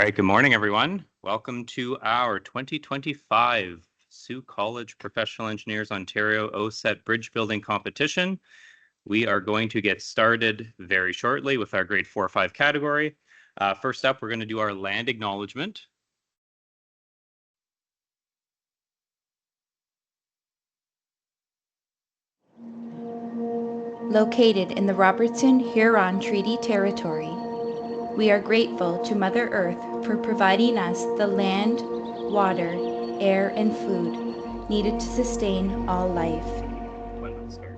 All right, good morning, everyone. Welcome to our 2025 Sault College Professional Engineers Ontario OSET Bridge Building Competition. We are going to get started very shortly with our grade 4 or 5 category. First up, we're going to do our land acknowledgement. Located in the Robertson-Huron Treaty Territory, we are grateful to Mother Earth for providing us the land, water, air, and food needed to sustain all life.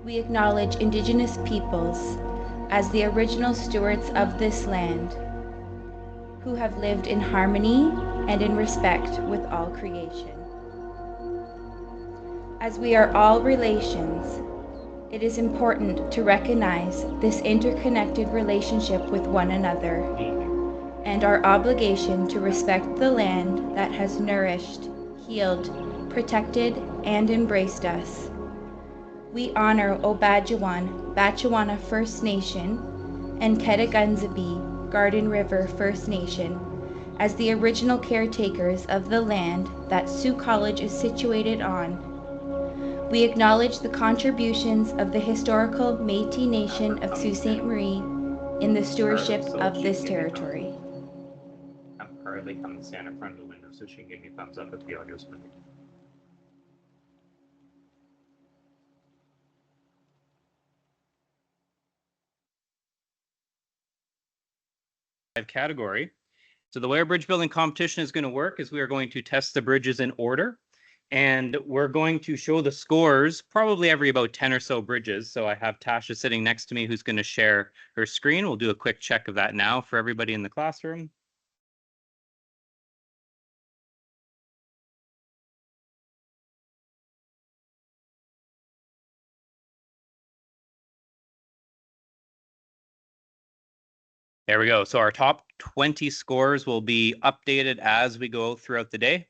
We acknowledge Indigenous peoples as the original stewards of this land, who have lived in harmony and in respect with all creation. As we are all relations, it is important to recognize this interconnected relationship with one another and our obligation to respect the land that has nourished, healed, protected, and embraced us. We honor Obadjiwan, Batchewana First Nation, and Ketagunzabi, Garden River First Nation, as the original caretakers of the land that Sault College is situated on. We acknowledge the contributions of the historical Métis Nation of Sault Ste. Marie in the stewardship of this territory. I'm Carly, come and stand in front of the window so she can give me a thumbs up if the audio's working. Category. So the way our bridge building competition is going to work is we are going to test the bridges in order. And we're going to show the scores probably every about 10 or so bridges. So I have Tasha sitting next to me who's going to share her screen. We'll do a quick check of that now for everybody in the classroom. There we go. So our top 20 scores will be updated as we go throughout the day.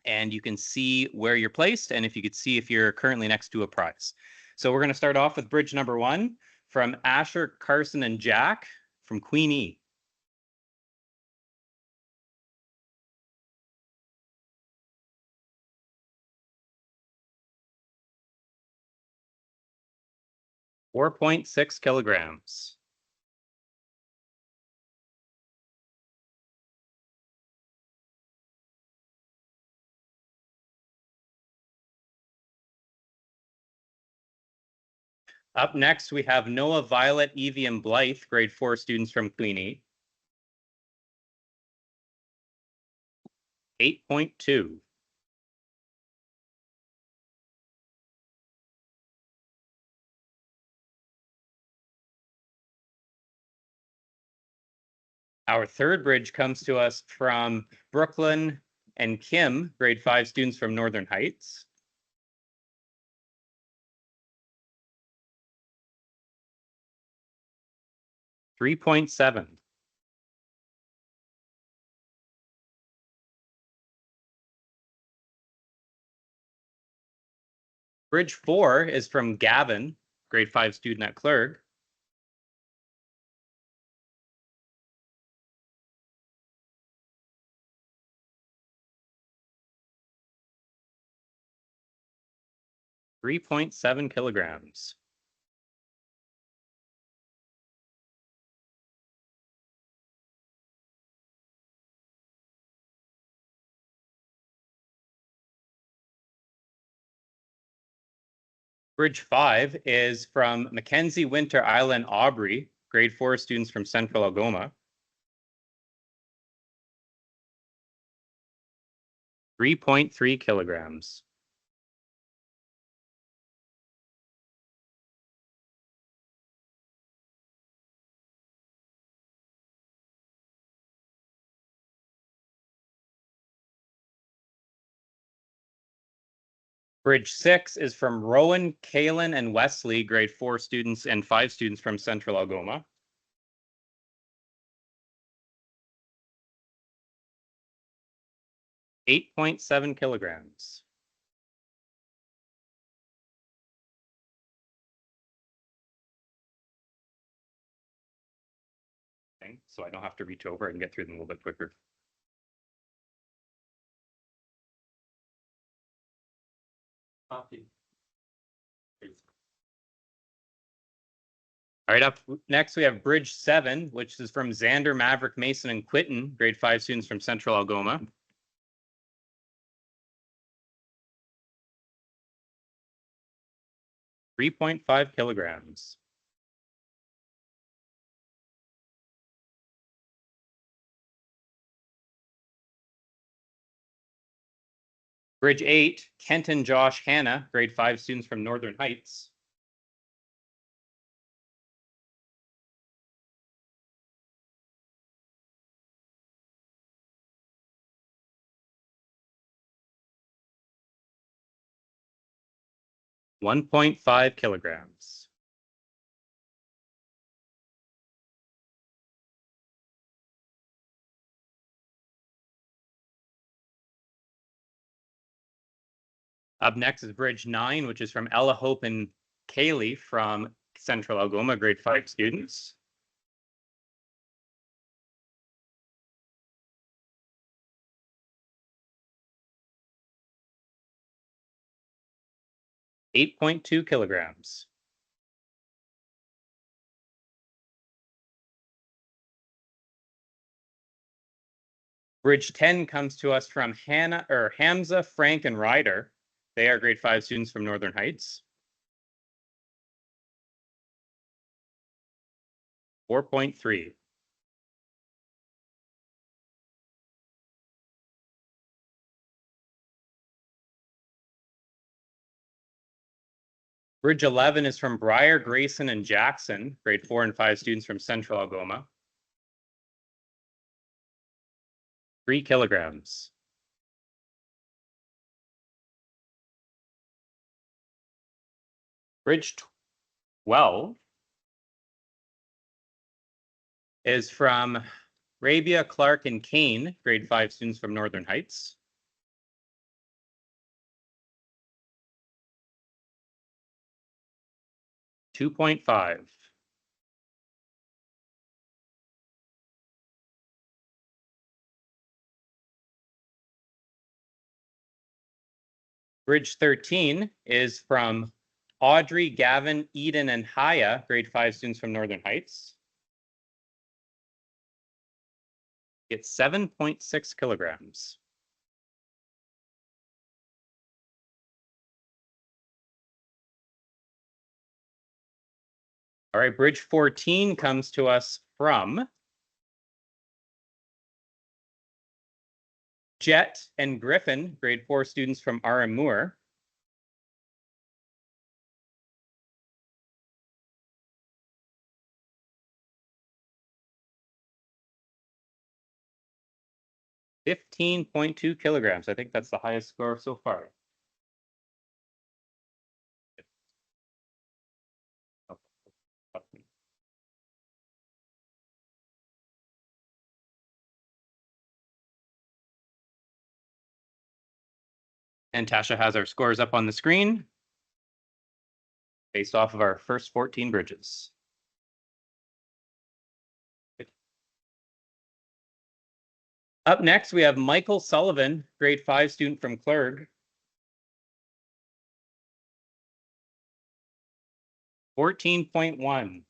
And you can see where you're placed and if you could see if you're currently next to a prize. So we're going to start off with bridge number 1 from Asher, Carson, and Jack from Queenie. .6 kilograms. Up next, we have Noah, Violet, Evie, and Blythe, grade 4 students from Queenie. 8.2. Our third bridge comes to us from Brooklyn and Kim, grade 5 students from Northern Heights. 3.7. Bridge 4 is from Gavin, grade 5 student at Clerg. 3.7 kilograms. Bridge 5 is from Mackenzie, Winter Island, Aubrey, grade 4 students from Central Algoma. 3.3 kilograms. Bridge 6 is from Rowan, Kaylin, and Wesley, grade 4 students and 5 students from Central Algoma. 8.7 kilograms. So I don't have to reach over and get through them a little bit quicker. All right, up next we have Bridge 7, which is from Xander, Maverick, Mason, and Quitten, grade 5 students from Central Algoma. .5 kilograms. Bridge 8, Kenton, Josh, Hannah, grade 5 students from Northern Heights. .5 kilograms. Up next is Bridge 9, which is from Ella Hope and Kaylee from Central Algoma, grade 5 students. .2 kilograms. Bridge 10 comes to us from Hamza, Frank, and Ryder. They are grade 5 students from Northern Heights. 4.3. Bridge 11 is from Breyer, Grayson, and Jackson, grade 4 and 5 students from Central Algoma. 3 kilograms. Bridge 12 is from Rabia, Clark, and Kane, grade 5 students from Northern Heights. 2.5. Bridge 13 is from Audrey, Gavin, Eden, and Haya, grade 5 students from Northern Heights. It's 7.6 kilograms. All right, Bridge 14 comes to us from Jet and Griffin, grade 4 students from RM Moore. .2 kilograms. I think that's the highest score so far. And Tasha has our scores up on the screen based off of our first 14 bridges. Up next, we have Michael Sullivan, grade 5 student from Clerg. 14.1.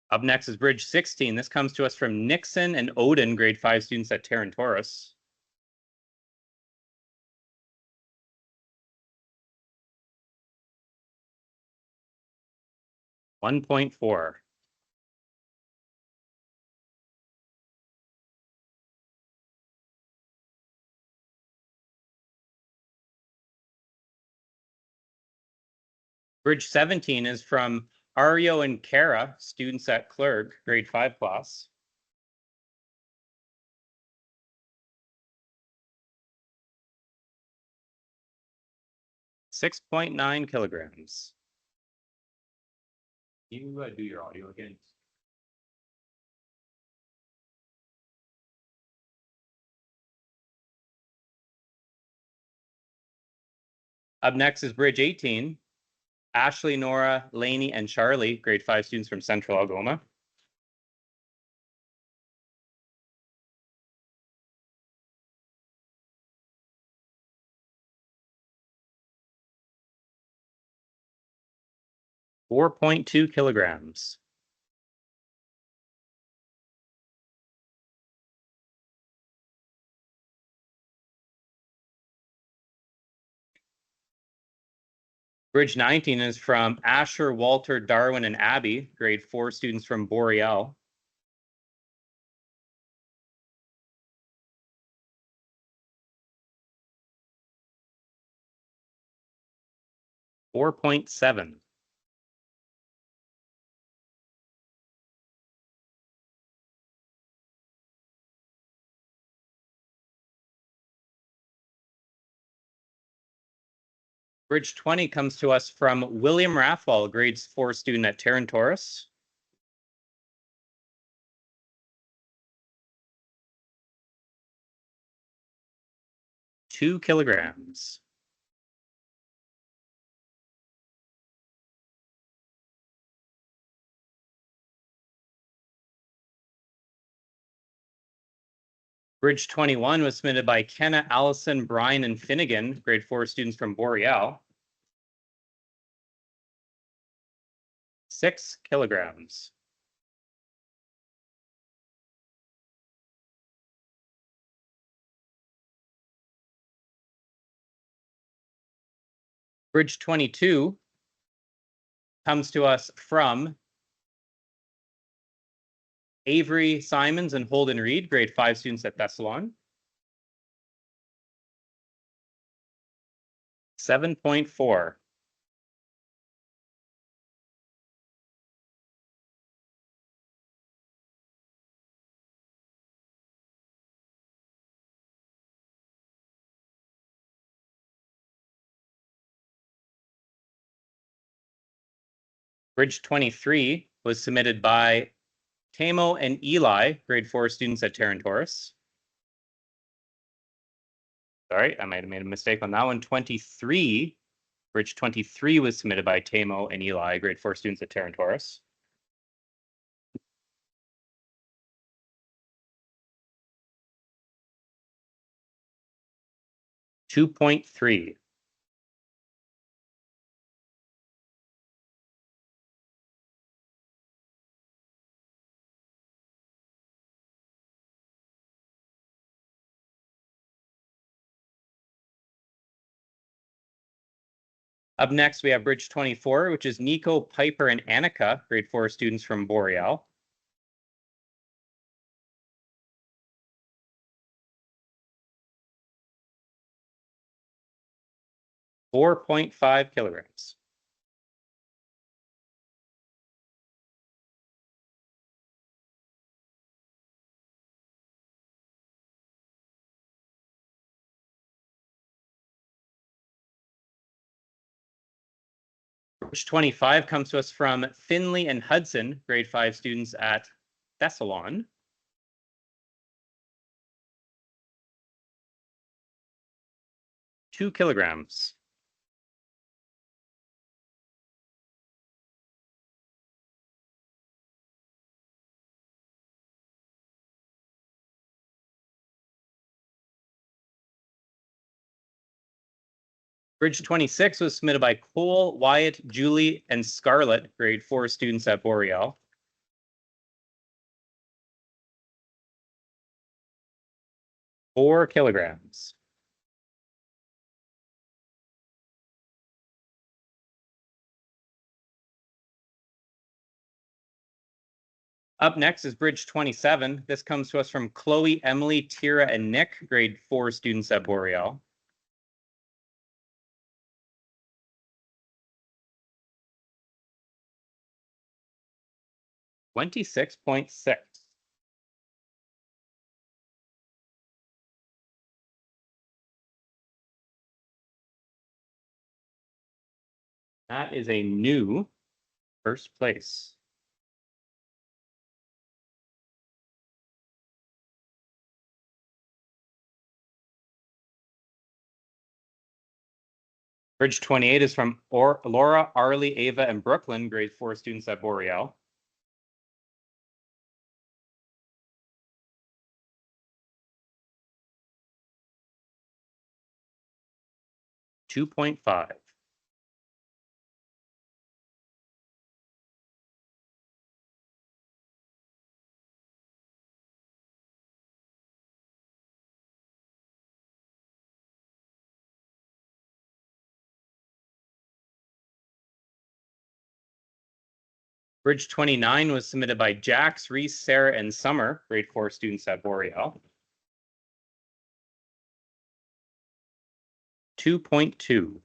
Up next is Bridge 16. This comes to us from Nixon and Odin, grade 5 students at Tarantoris. 1.4. Bridge 17 is from Ario and Kara, students at Clerg, grade 5 class. 6.9 kilograms. You do your audio again. Up next is Bridge 18. Ashley, Nora, Lainey, and Charlie, grade 5 students from Central Algoma. .2 kilograms. Bridge 19 is from Asher, Walter, Darwin, and Abby, grade 4 students from Boreal. .7. Bridge 20 comes to us from William Rathwell, grade 4 student at Terran Taurus. .2 kilograms. Bridge 21 was submitted by Kenna, Allison, Brian, and Finnegan, grade 4 students from Boreal. 6 kilograms. Bridge 22 comes to us from Avery Simons and Holden Reed, grade 5 students at Thessalon. 7.4. Bridge 23 was submitted by Tamo and Eli, grade 4 students at Terran Taurus. Sorry, I might have made a mistake on that one. 23. Bridge 23 was submitted by Tamo and Eli, grade 4 students at Terran Taurus. .3. Up next, we have Bridge 24, which is Nico, Piper, and Annika, grade 4 students from Boreal. .5 kilograms. Bridge 25 comes to us from Finley and Hudson, grade 5 students at Thessalon. .2 kilograms. Bridge 26 was submitted by Cole, Wyatt, Julie, and Scarlett, grade 4 students at Boreal. .4 kilograms. Up next is Bridge 27. This comes to us from Chloe, Emily, Tira, and Nick, grade 4 students at Boreal. .26. That is a new first place. Bridge 28 is from Laura, Arlie, Ava, and Brooklyn, grade 4 students at Boreal. $2.5. Bridge 29 was submitted by Jax, Reese, Sarah, and Summer, grade 4 students at Boreal. 2.2.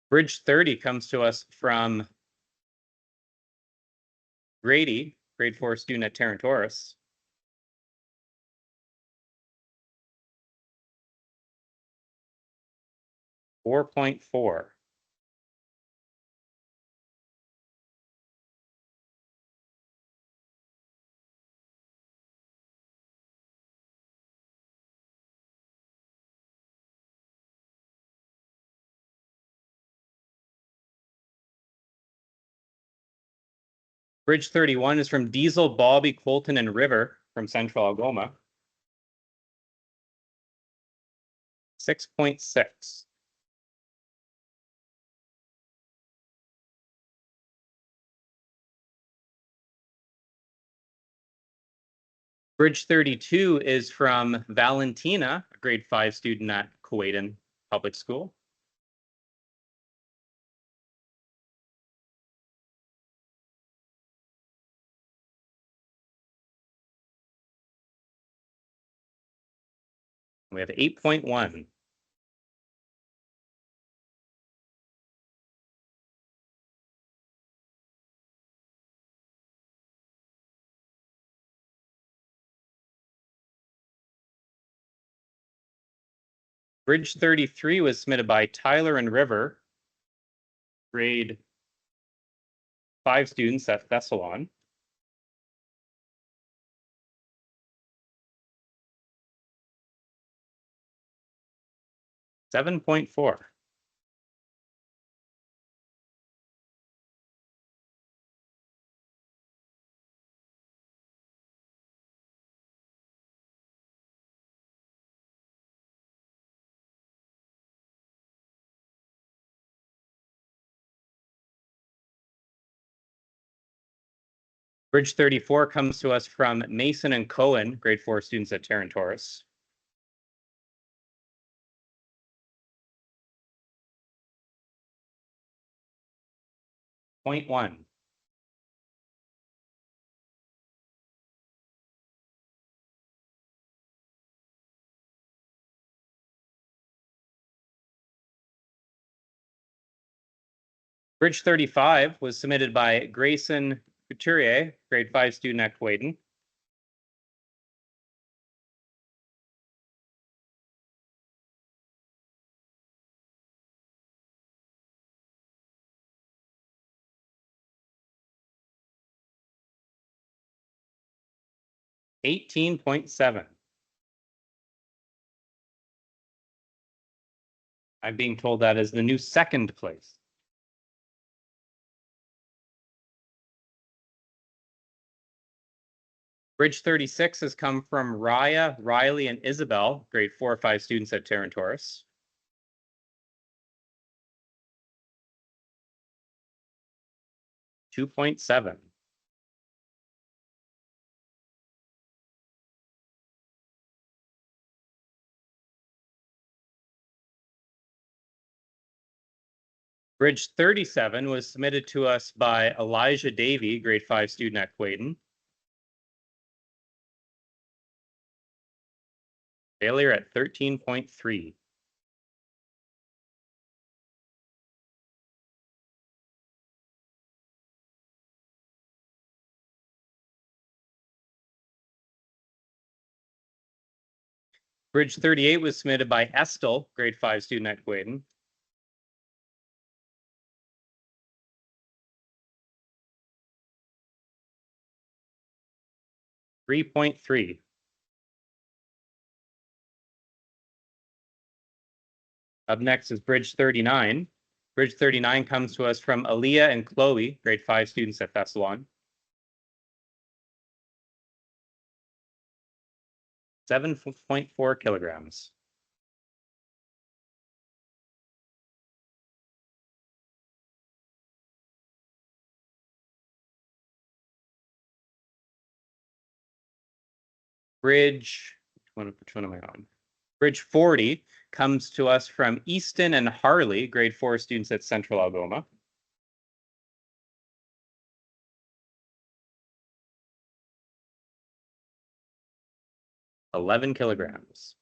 Bridge 30 comes to us from Grady, grade 4 student at Terrantoris. 4.4. Bridge 31 is from Diesel, Bobby, Colton, and River from Central Algoma. 6.6. Bridge 32 is from Valentina, a grade 5 student at Kuwaitan Public School. We have 8.1. Bridge 33 was submitted by Tyler and River, grade 5 students at Thessalon. 7.4. Bridge 34 comes to us from Mason and Cohen, grade 4 students at Terrantoris. 0.1. Bridge 35 was submitted by Grayson Couturier, grade 5 student at Kuwaitan. 18.7. I'm being told that is the new second place. Bridge 36 has come from Raya, Riley, and Isabel, grade 4 or 5 students at Terrantoris. 2.7. Bridge 37 was submitted to us by Elijah Davey, grade 5 student at Kuwaitan. Failure at 13.3. Bridge 38 was submitted by Estel, grade 5 student at Kuwaitan. 3.3. Up next is Bridge 39. Bridge 39 comes to us from Aaliyah and Chloe, grade 5 students at Thessalon. 7.4 kilograms. Bridge, which one am I on? Bridge 40 comes to us from Easton and Harley, grade 4 students at Central Algoma. 11 kilograms.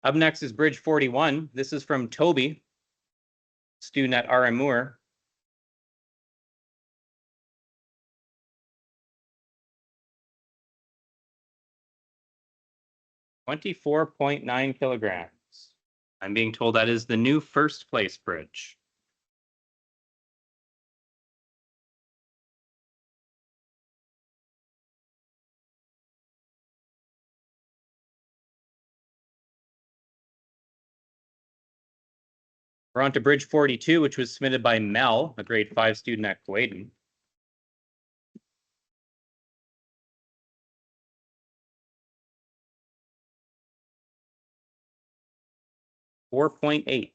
Up next is Bridge 41. This is from Toby, student at RM Moore. 24.9 kilograms. I'm being told that is the new first place bridge. We're on to Bridge 42, which was submitted by Mel, a grade 5 student at Gwaden. $4.8.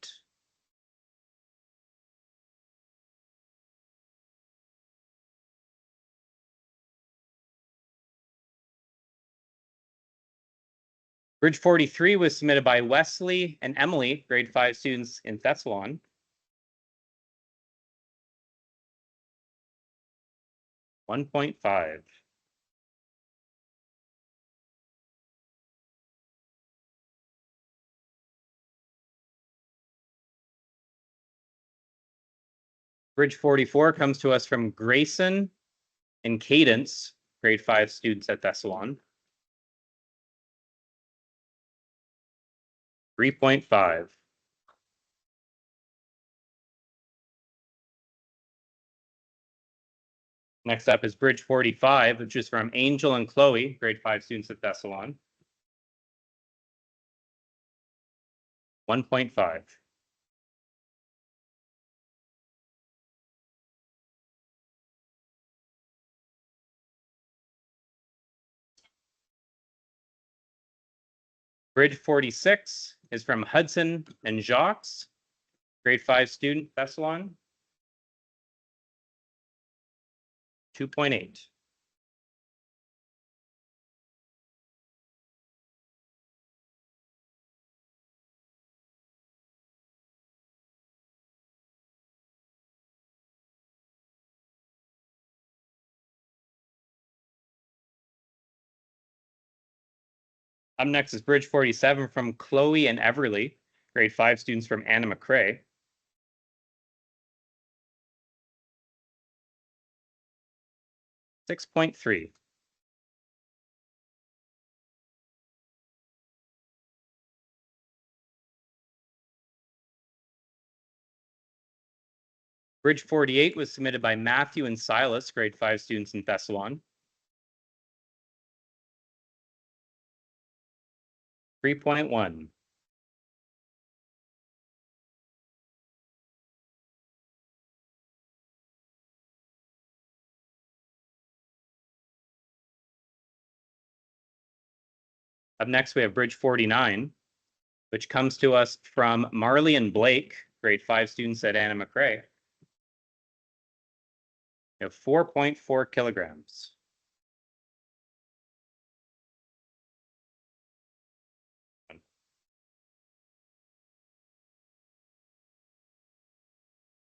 Bridge 43 was submitted by Wesley and Emily, grade 5 students in Thessalon. 1.5. Bridge 44 comes to us from Grayson and Cadence, grade 5 students at Thessalon. 3.5. Next up is Bridge 45, which is from Angel and Chloe, grade 5 students at Thessalon. 1.5. Bridge 46 is from Hudson and Jacques, grade 5 student, Thessalon. 2.8. Up next is Bridge 47 from Chloe and Everly, grade 5 students from Anna McCrae. 6.3. Bridge 48 was submitted by Matthew and Silas, grade 5 students in Thessalon. 3.1. Up next, we have Bridge 49, which comes to us from Marley and Blake, grade 5 students at Anna McCrae. We have 4.4 kilograms.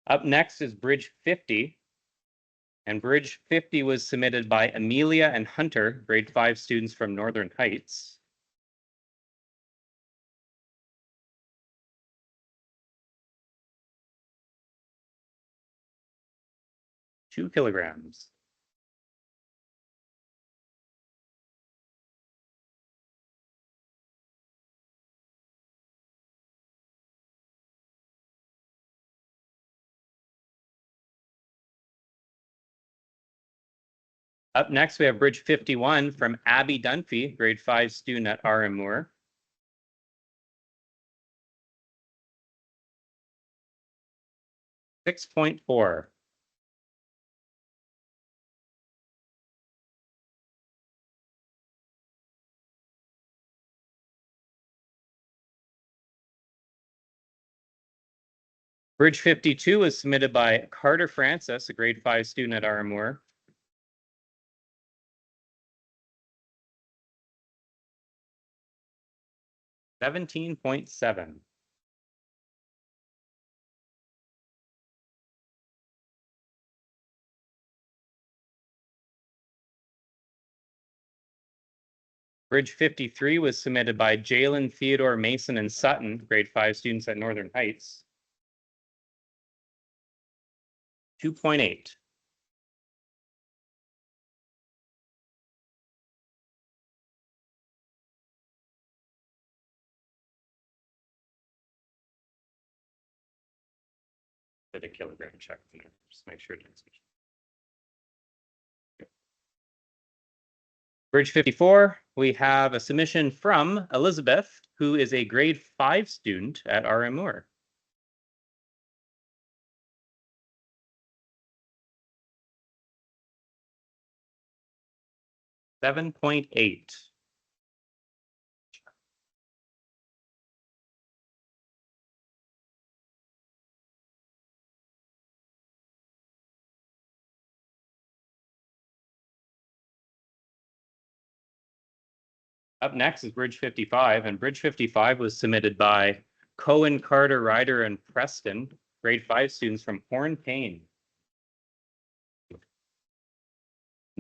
Up next is Bridge 50. And Bridge 50 was submitted by Amelia and Hunter, grade 5 students from Northern Heights. 2 kilograms. Up next, we have Bridge 51 from Abby Dunphy, grade 5 student at RM Moore. .4. Bridge 52 was submitted by Carter Francis, a grade 5 student at RM Moore. .7. Bridge 53 was submitted by Jalen, Theodore, Mason, and Sutton, grade 5 students at Northern Heights. 2.8. Did a kilogram check. Just make sure it didn't switch. Bridge 54, we have a submission from Elizabeth, who is a grade 5 student at RM Moore. .8. Up next is Bridge 55, and Bridge 55 was submitted by Cohen, Carter, Ryder, and Preston, grade 5 students from Horn-Payne.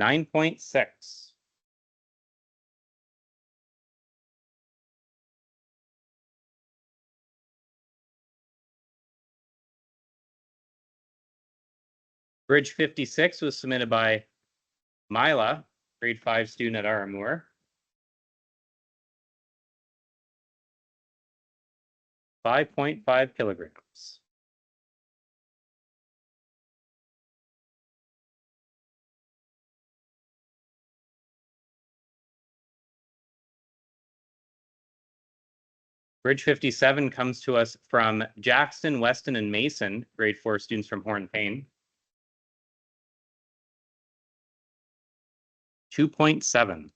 9.6. Bridge 56 was submitted by Mila, grade 5 student at RM Moore. 5.5 kilograms. Bridge 57 comes to us from Jackson, Weston, and Mason, grade 4 students from Horn-Payne. 2.7.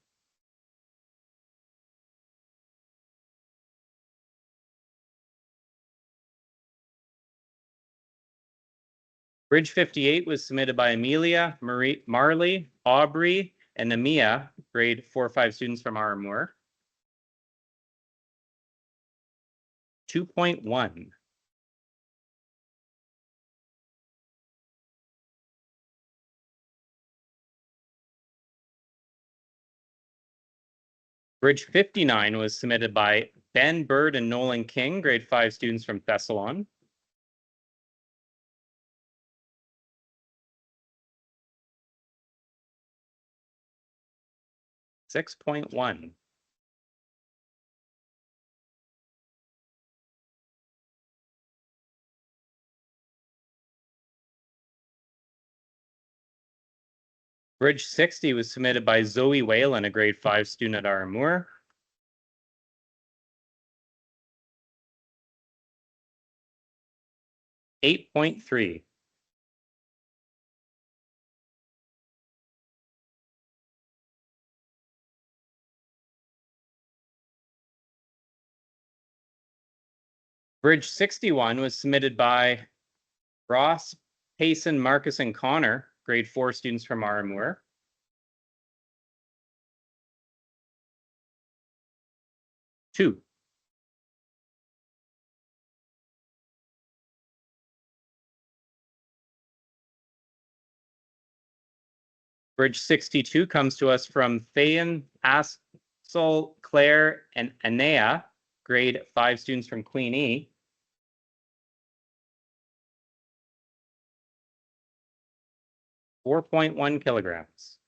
Bridge 58 was submitted by Amelia, Marley, Aubrey, and Namia, grade 4-5 students from RM Moore. 2.1. Bridge 59 was submitted by Ben Bird and Nolan King, grade 5 students from Thessalon. 6.1. Bridge 60 was submitted by Zoe Whalen, a grade 5 student at RM Moore. 8.3. Bridge 61 was submitted by Ross, Payson, Marcus, and Connor, grade 4 students from RM Moore. 2. Bridge 62 comes to us from Thayan, Asel, Claire, and Anea, grade 5 students from Queen E. 4.1 kilograms.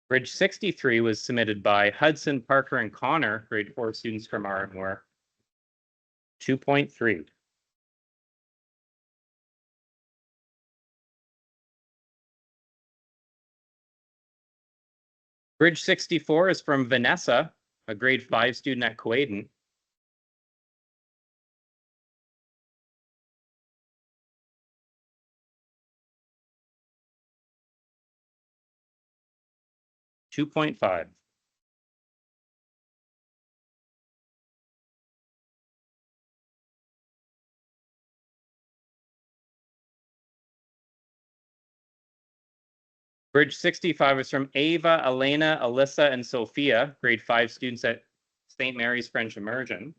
Bridge 63 was submitted by Hudson, Parker, and Connor, grade 4 students from RM Moore. 2.3. Bridge 64 is from Vanessa, a grade 5 student at Coaden. 2.5. Bridge 65 is from Ava, Elena, Alyssa, and Sophia, grade 5 students at St. Mary's French Immersion.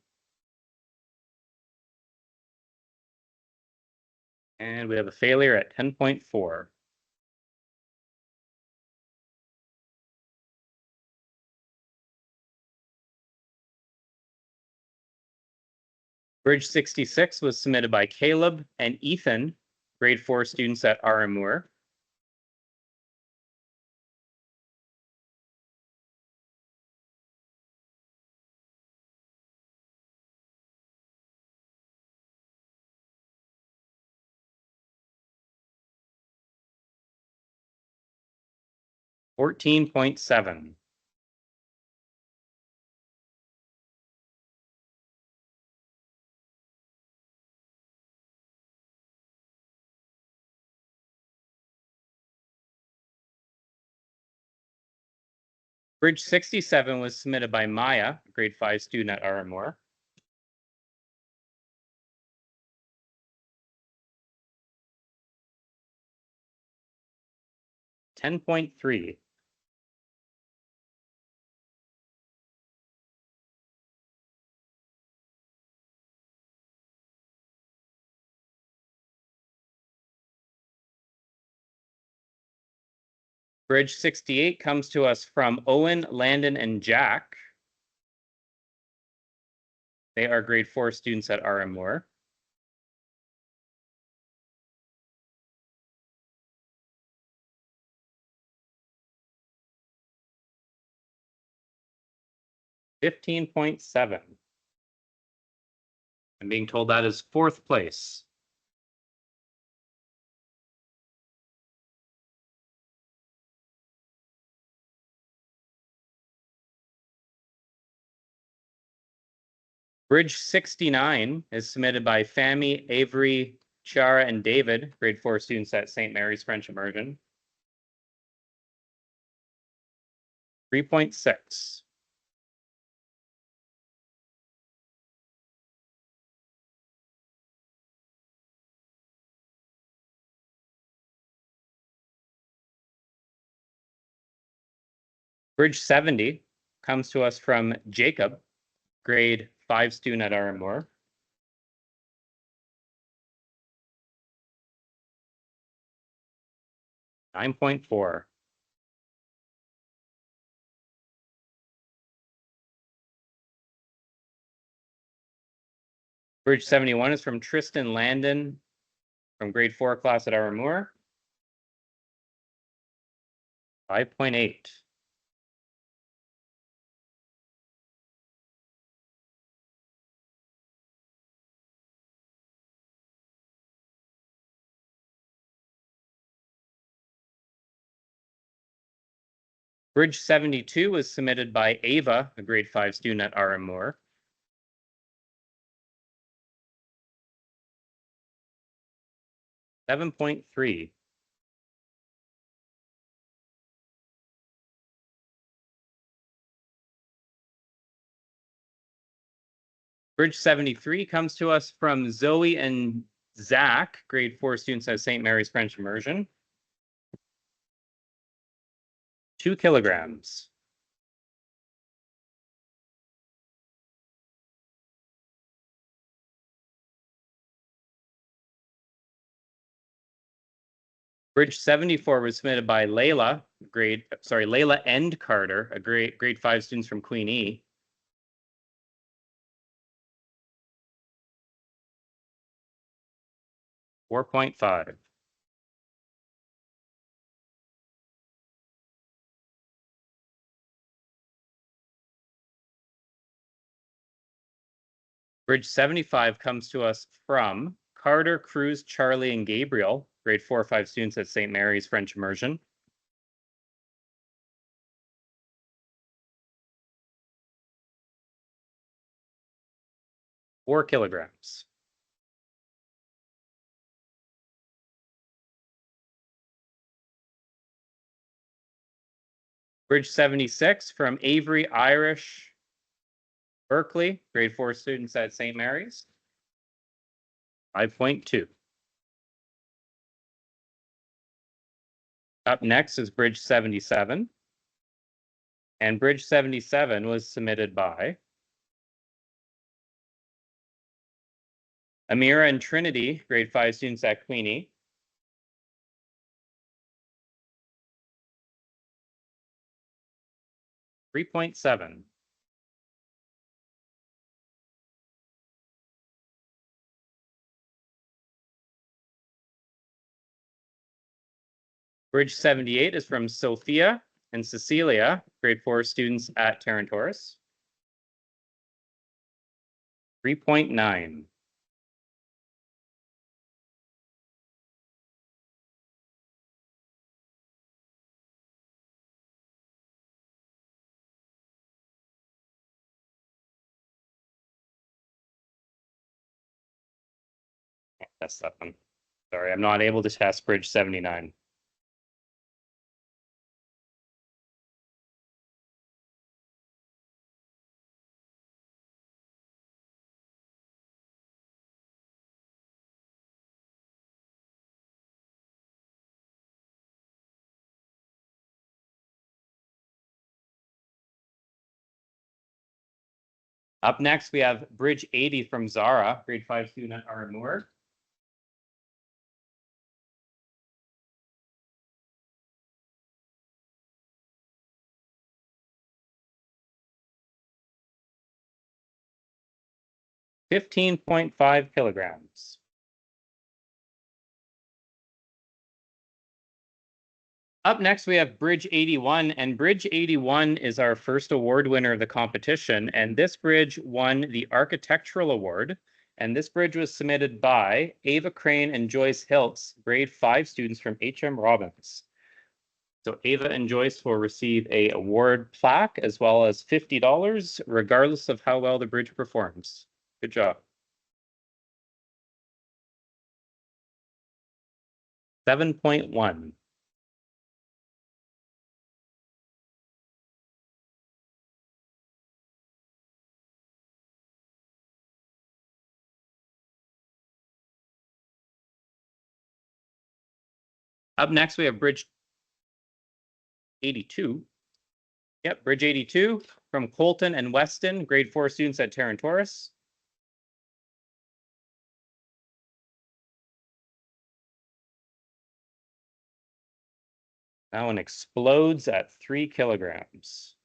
And we have a failure at 10.4. Bridge 66 was submitted by Caleb and Ethan, grade 4 students at Aramur. $14.7. Bridge 67 was submitted by Maya, grade 5 student at Aramur. $10.3. Bridge 68 comes to us from Owen, Landon, and Jack. They are grade 4 students at Aramur. $15.7. I'm being told that is 4th place. Bridge 69 is submitted by Fami, Avery, Chara, and David, grade 4 students at St. Mary's French Immersion. 3.6. Bridge 70 comes to us from Jacob, grade 5 student at Aramur. $9.4. Bridge 71 is from Tristan Landon from grade 4 class at Aramur. 5.8. Bridge 72 was submitted by Ava, a grade 5 student at Aramur. 7.3. Bridge 73 comes to us from Zoe and Zach, grade 4 students at St. Mary's French Immersion. 2 kilograms. Bridge 74 was submitted by Layla, Layla and Carter, a grade 5 students from Queen E. 4.5. Bridge 75 comes to us from Carter, Cruz, Charlie, and Gabriel, grade 4 or 5 students at St. Mary's French Immersion. Four kilograms. Bridge 76 from Avery, Irish, Berkeley, grade 4 students at St. Mary's. 5.2. Up next is Bridge 77. And Bridge 77 was submitted by Amira and Trinity, grade 5 students at Queenie. 3.7. Bridge 78 is from Sophia and Cecilia, grade 4 students at Tarantoris. 3.9. That's that one. Sorry, I'm not able to test Bridge 79. Up next, we have Bridge 80 from Zara, grade 5 student at Armour. $15.5 kilograms. Up next, we have Bridge 81, and Bridge 81 is our first award winner of the competition, and this bridge won the Architectural Award, and this bridge was submitted by Ava Crane and Joyce Hiltz, grade 5 students from HM Robbins. So Ava and Joyce will receive a award plaque as well as $50, regardless of how well the bridge performs. Good job. 7.1. Up next, we have Bridge 82. Yep, Bridge 82 from Colton and Weston, grade 4 students at Tarantoris. That one explodes at 3 kilograms.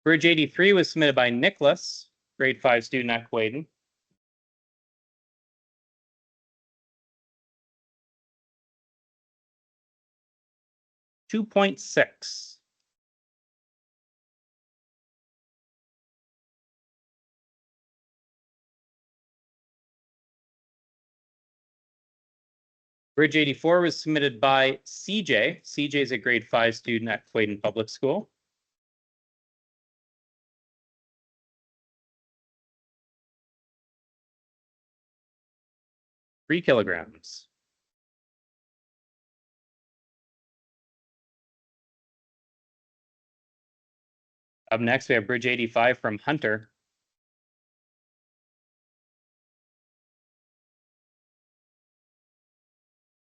Bridge 83 was submitted by Nicholas, grade 5 student at Quaden. $2.6. Bridge 84 was submitted by CJ. CJ is a grade 5 student at Quaden Public School. Three kilograms. Up next, we have Bridge 85 from Hunter.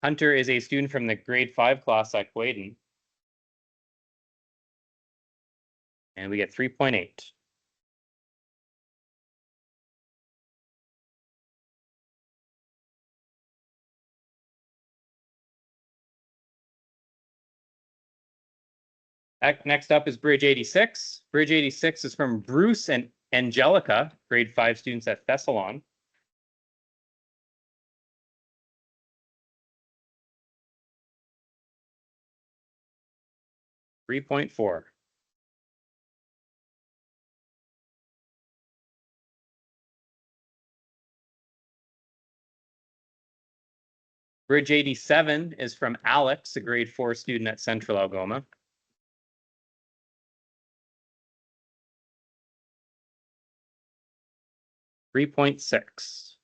Hunter is a student from the grade 5 class at Quaden. And we get 3.8. Next up is Bridge 86. Bridge 86 is from Bruce and Angelica, grade 5 students at Thessalon. 3.4. Bridge 87 is from Alex, a grade 4 student at Central Algoma. 3.6.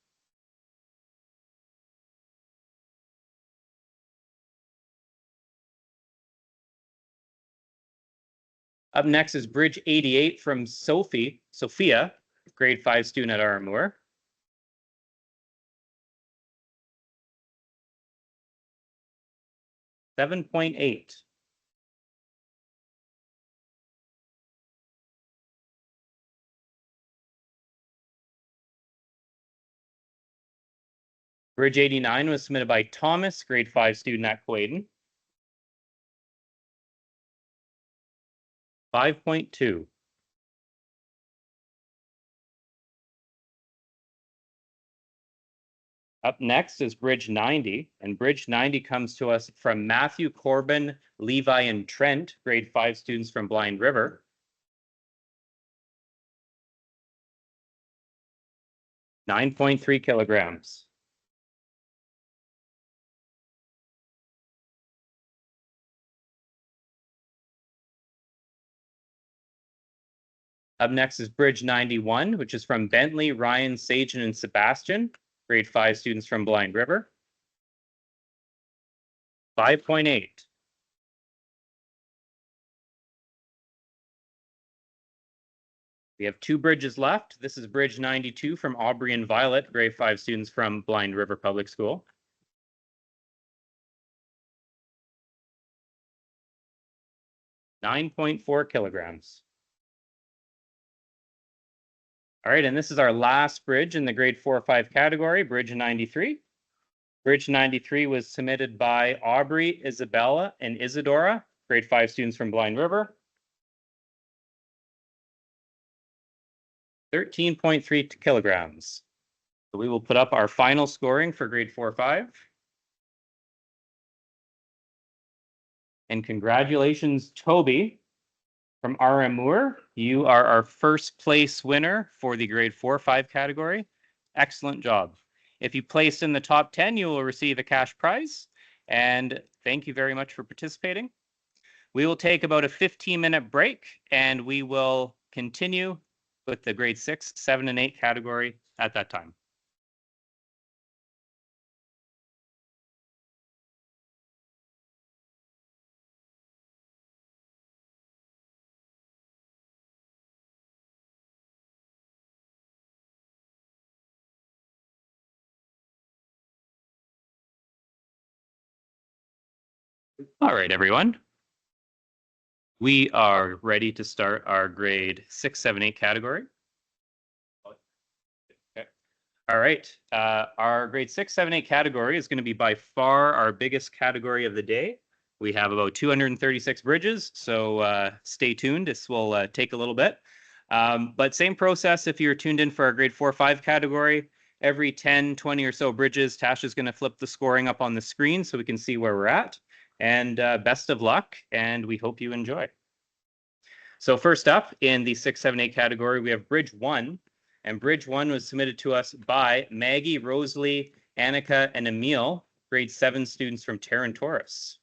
Up next is Bridge 88 from Sophia, grade 5 student at Armour. 7.8. Bridge 89 was submitted by Thomas, grade 5 student at Quaden. 5.2. Up next is Bridge 90, and Bridge 90 comes to us from Matthew, Corbin, Levi, and Trent, grade 5 students from Blind River. 9.3 kilograms. Up next is Bridge 91, which is from Bentley, Ryan, Sagen, and Sebastian, grade 5 students from Blind River. 5.8. We have 2 bridges left. This is Bridge 92 from Aubrey and Violet, grade 5 students from Blind River Public School. 9.4 kilograms. All right, and this is our last bridge in the grade 4 or 5 category, Bridge 93. Bridge 93 was submitted by Aubrey, Isabella, and Isadora, grade 5 students from Blind River. 13.3 kilograms. So we will put up our final scoring for grade 4 or 5. And congratulations, Toby from Armour. You are our first place winner for the grade 4 or 5 category. Excellent job. If you placed in the top 10, you will receive a cash prize. And thank you very much for participating. We will take about a 15-minute break, and we will continue with the grade 6, 7, and 8 category at that time. All right, everyone. We are ready to start our grade 6, 7, 8 category. Okay. All right. Our grade 6, 7, 8 category is going to be by far our biggest category of the day. We have about 236 bridges, so stay tuned. This will take a little bit. But same process if you're tuned in for our grade 4, 5 category. Every 10, 20 or so bridges, Tasha's going to flip the scoring up on the screen so we can see where we're at. And best of luck, and we hope you enjoy. So first up in the 6, 7, 8 category, we have Bridge 1. And Bridge 1 was submitted to us by Maggie, Rosalie, Annika, and Emil, grade 7 students from Terran Taurus.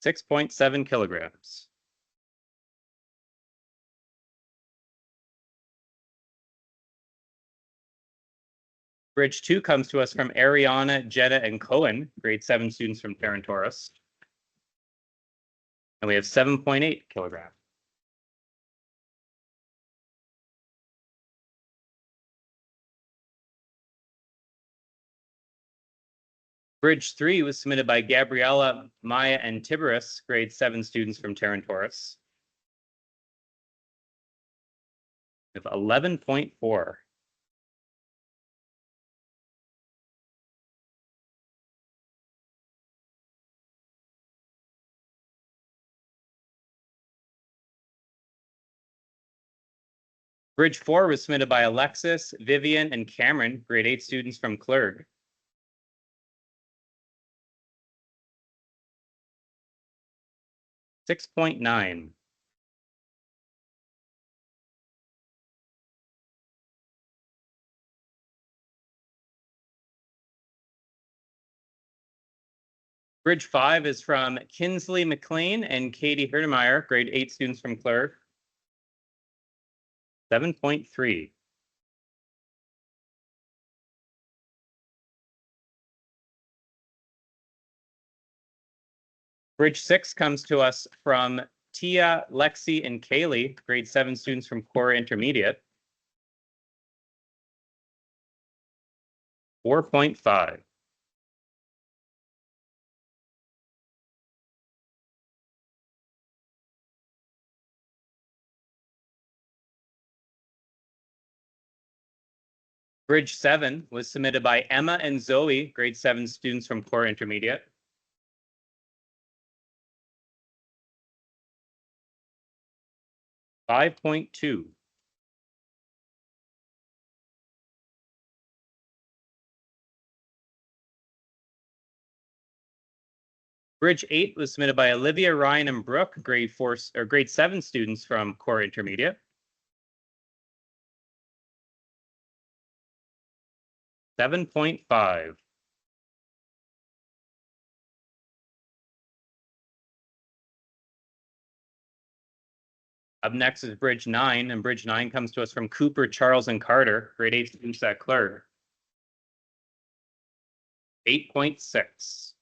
.7 kilograms. Bridge 2 comes to us from Ariana, Jetta, and Cohen, grade 7 students from Terran Taurus. And we have 7.8 kilograms. Bridge 3 was submitted by Gabriella, Maya, and Tiberius, grade 7 students from Terran Taurus. We have 11.4. Bridge 4 was submitted by Alexis, Vivian, and Cameron, grade 8 students from Clerg. $6.9. Bridge 5 is from Kinsley McLean and Katie Herdemeyer, grade 8 students from Clerg. 7.3. Bridge 6 comes to us from Tia, Lexi, and Kaylee, grade 7 students from Cora Intermediate. 4.5. Bridge 7 was submitted by Emma and Zoe, grade 7 students from Cora Intermediate. 5.2. Bridge 8 was submitted by Olivia, Ryan, and Brooke, grade 7 students from Cora Intermediate. 7.5. Up next is Bridge 9, and Bridge 9 comes to us from Cooper, Charles, and Carter, grade 8 students at Clerg. 8.6.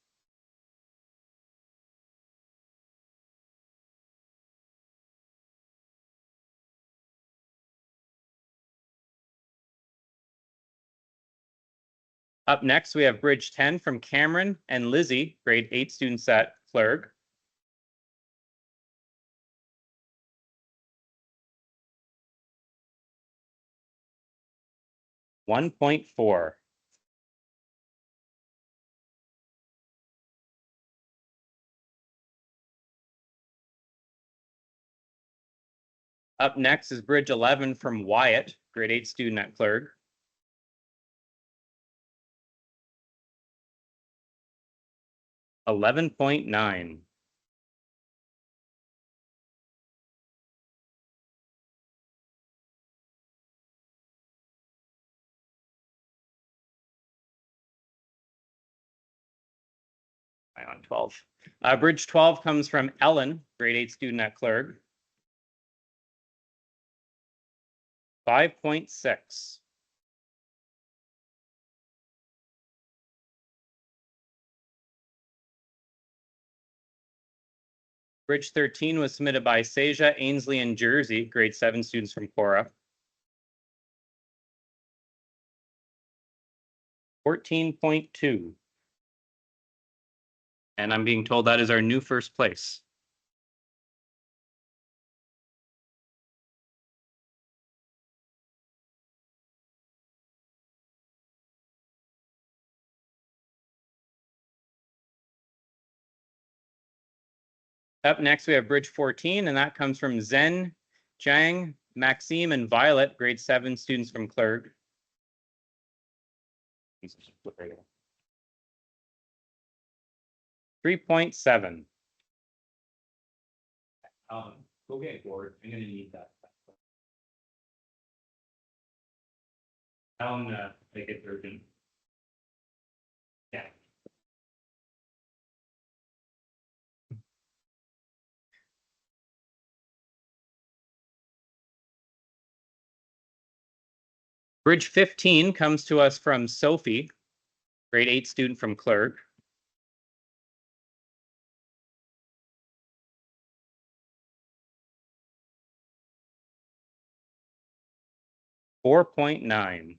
Up next, we have Bridge 10 from Cameron and Lizzie, grade 8 students at Clerg. 1.4. Up next is Bridge 11 from Wyatt, grade 8 student at Clerg. 11.9. On 12. Bridge 12 comes from Ellen, grade 8 student at Clerg. 5.6. Bridge 13 was submitted by Seja, Ainsley, and Jersey, grade 7 students from Cora. 14.2. And I'm being told that is our new first place. Up next, we have Bridge 14, and that comes from Zen, Jiang, Maxime, and Violet, grade 7 students from Clerg. 3.7. Go get board. I'm going to need that. Make it urgent. Yeah. Bridge 15 comes to us from Sophie, grade 8 student from Clerg. 4.9.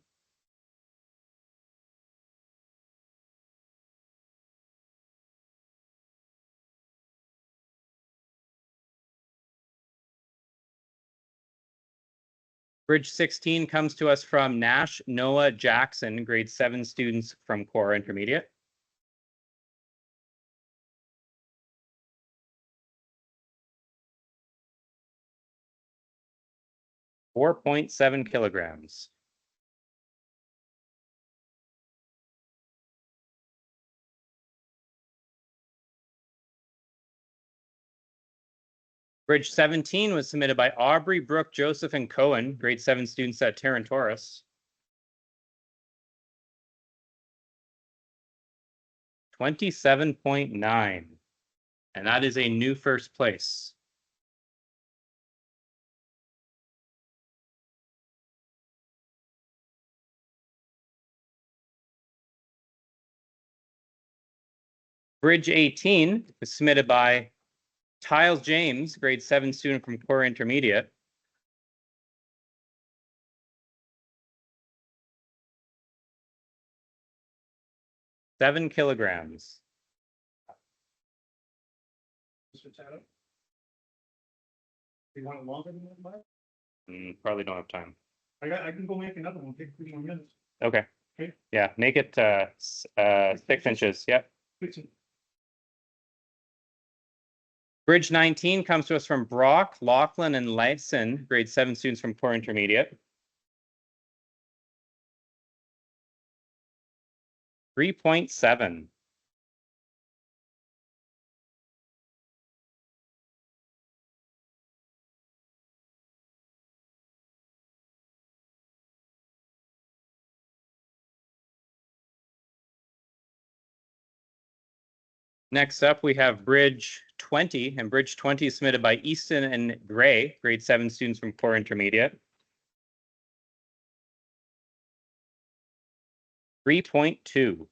Bridge 16 comes to us from Nash, Noah, Jackson, grade 7 students from Cora Intermediate. 4.7 kilograms. Bridge 17 was submitted by Aubrey, Brooke, Joseph, and Cohen, grade 7 students at Tarantoris. 27.9. And that is a new first place. Bridge 18 was submitted by Tiles James, grade 7 student from Core Intermediate. Seven kilograms. Mr. Tato? Do you want it longer than that? Probably don't have time. I can go make another one, take 3 more minutes. Okay. Okay. Yeah, make it 6 inches. Yep. Fix it. Bridge 19 comes to us from Brock, Lachlan, and Lyson, grade 7 students from Core Intermediate. 3.7. Next up, we have Bridge 20, and Bridge 20 is submitted by Easton and Gray, grade 7 students from Core Intermediate. 3.2.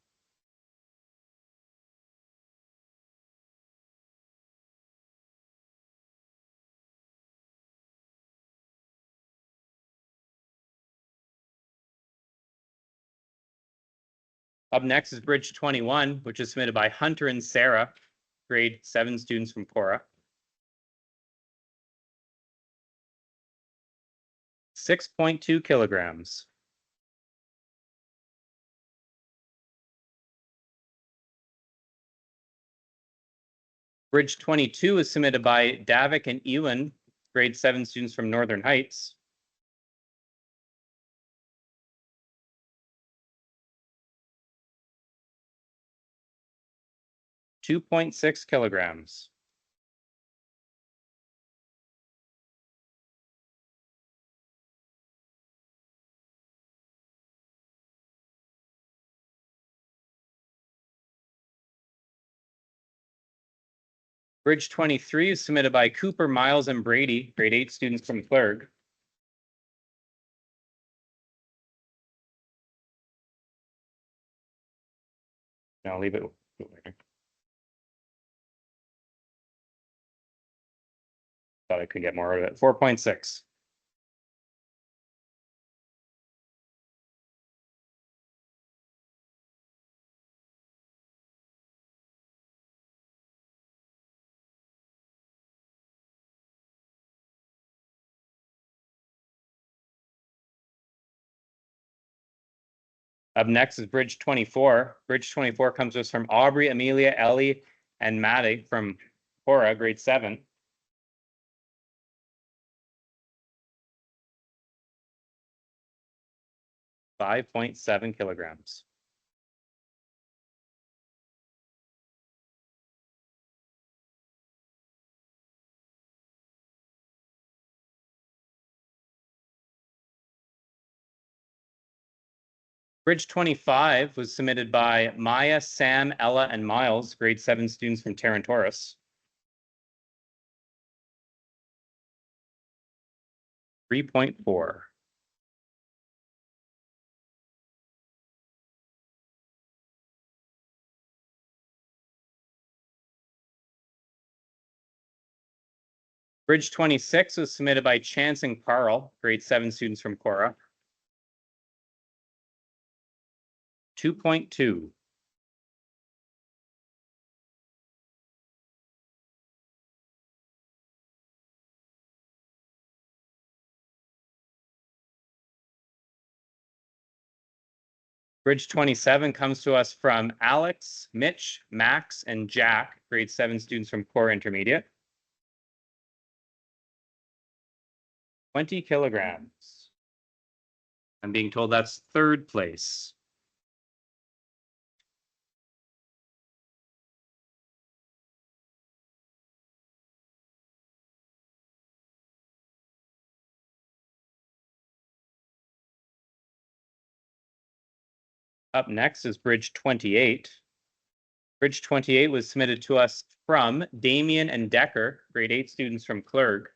Up next is Bridge 21, which is submitted by Hunter and Sarah, grade 7 students from Cora. 6.2 kilograms. Bridge 22 is submitted by Davik and Ewan, grade 7 students from Northern Heights. 2.6 kilograms. Bridge 23 is submitted by Cooper, Miles, and Brady, grade 8 students from Clerg. Now leave it. Thought I could get more out of it. 4.6. Up next is Bridge 24. Bridge 24 comes to us from Aubrey, Amelia, Ellie, and Maddie from Cora, grade 7. 5.7 kilograms. Bridge 25 was submitted by Maya, Sam, Ella, and Miles, grade 7 students from Tarantoris. 3.4. Bridge 26 was submitted by Chance and Carl, grade 7 students from Cora. 2.2. Bridge 27 comes to us from Alex, Mitch, Max, and Jack, grade 7 students from Core Intermediate. 20 kilograms. I'm being told that's third place. Up next is Bridge 28. Bridge 28 was submitted to us from Damien and Decker, grade 8 students from Clerg.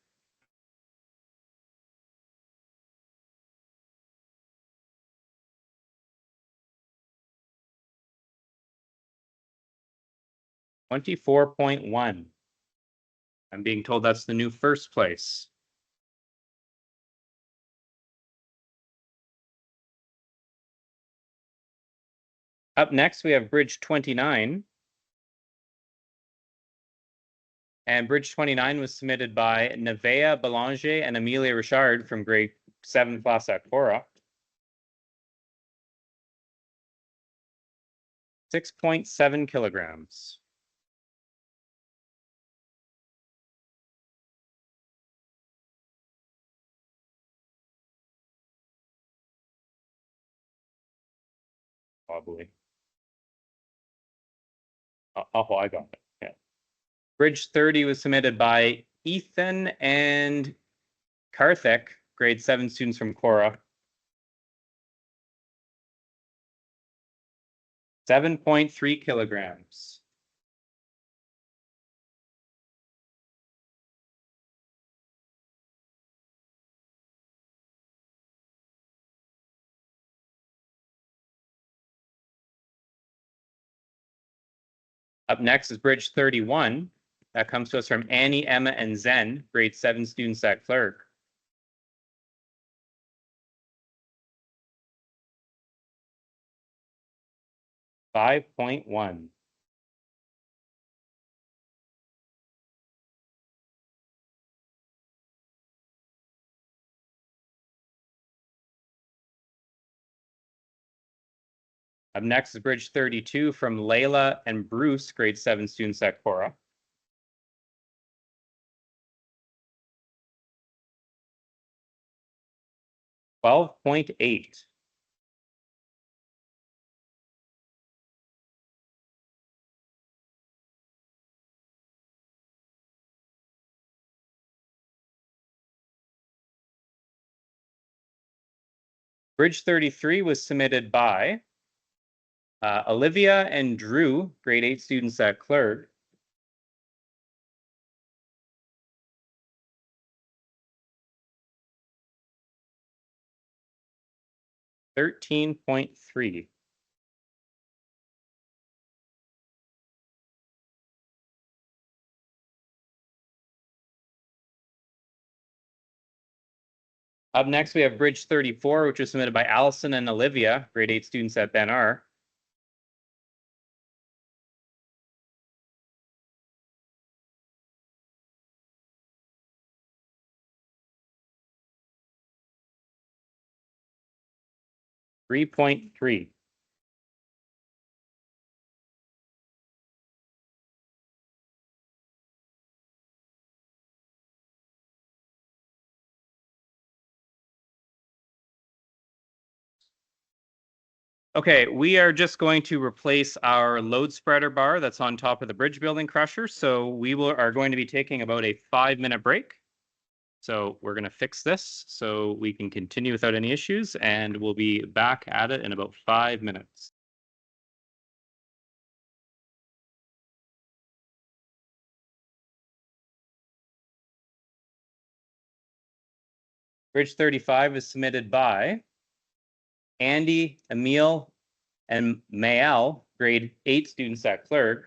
$24.1. I'm being told that's the new first place. Up next, we have Bridge 29. And Bridge 29 was submitted by Nevea Belanger and Amelia Richard from grade 7 class at Cora. 6.7 kilograms. Probably. Oh, I got it. Yeah. Bridge 30 was submitted by Ethan and Karthik, grade 7 students from Cora. 7.3 kilograms. Up next is Bridge 31. That comes to us from Annie, Emma, and Zen, grade 7 students at Clerk. $5.1. Up next is Bridge 32 from Layla and Bruce, grade 7 students at Cora. $12.8. Bridge 33 was submitted by Olivia and Drew, grade 8 students at Clerg. $13.3. Up next, we have Bridge 34, which was submitted by Allison and Olivia, grade 8 students at Ben R. $3.3. Okay, we are just going to replace our load spreader bar that's on top of the bridge building crusher. So we are going to be taking about a 5-minute break. So we're going to fix this so we can continue without any issues, and we'll be back at it in about 5 minutes. Bridge 35 is submitted by Andy, Emil, and Mael, grade 8 students at Clerg.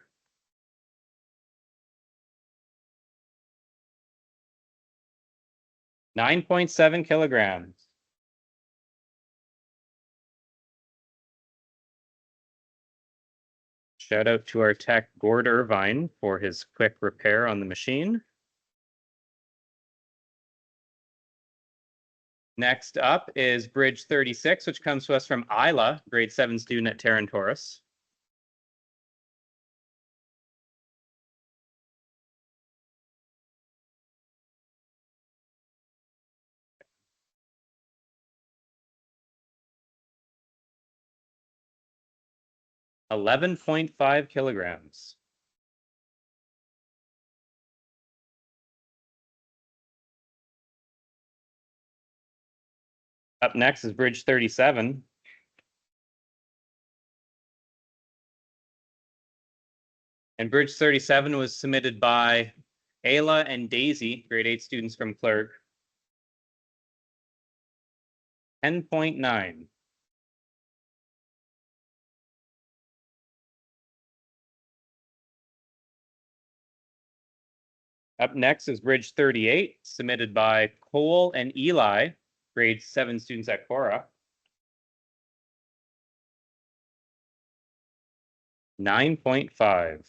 $9.7 kilograms. Shout out to our tech, Gord Irvine, for his quick repair on the machine. Next up is Bridge 36, which comes to us from Isla, grade 7 student at Terran Taurus. 11.5 kilograms. Up next is bridge 37. And bridge 37 was submitted by Ayla and Daisy, grade 8 students from Clerg. 10.9. Up next is bridge 38, submitted by Cole and Eli, grade 7 students at Cora. 9.5.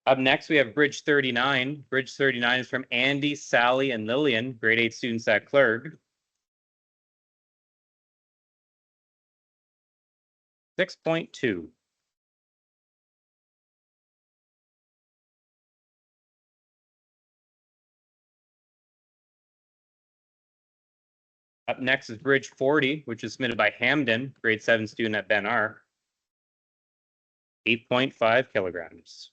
Up next, we have bridge 39. Bridge 39 is from Andy, Sally, and Lillian, grade 8 students at Clerg. 6.2. Up next is bridge 40, which is submitted by Hamden, grade 7 student at Ben R. 8.5 kilograms.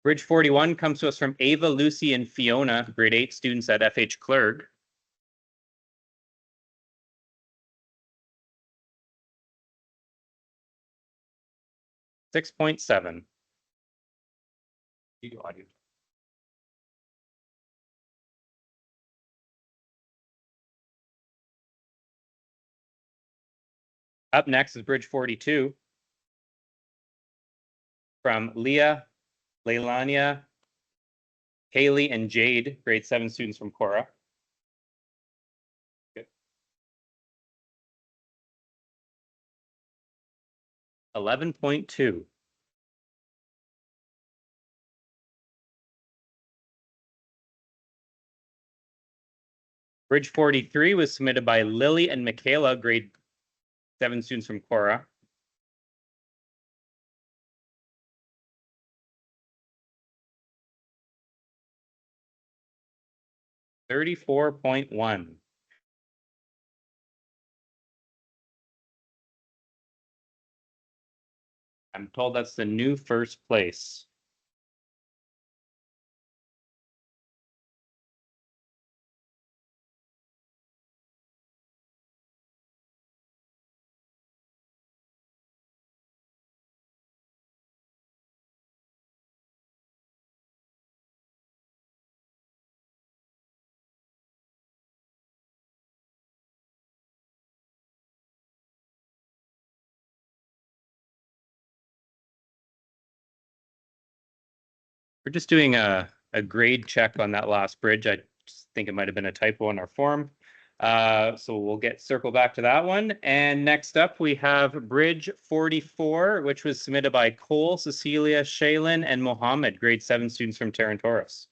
Bridge 41 comes to us from Ava, Lucy, and Fiona, grade 8 students at FH Clerg. 6.7. Up next is bridge 42 from Leah, Leilania, Haley, and Jade, grade 7 students from Cora. Good. 11.2. Bridge 43 was submitted by Lily and Michaela, grade 7 students from Cora. 34.1. I'm told that's the new first place. We're just doing a grade check on that last bridge. I just think it might have been a typo in our form. So we'll circle back to that one. And next up, we have bridge 44, which was submitted by Cole, Cecilia, Shaylin, and Mohammed, grade 7 students from Tarantoris.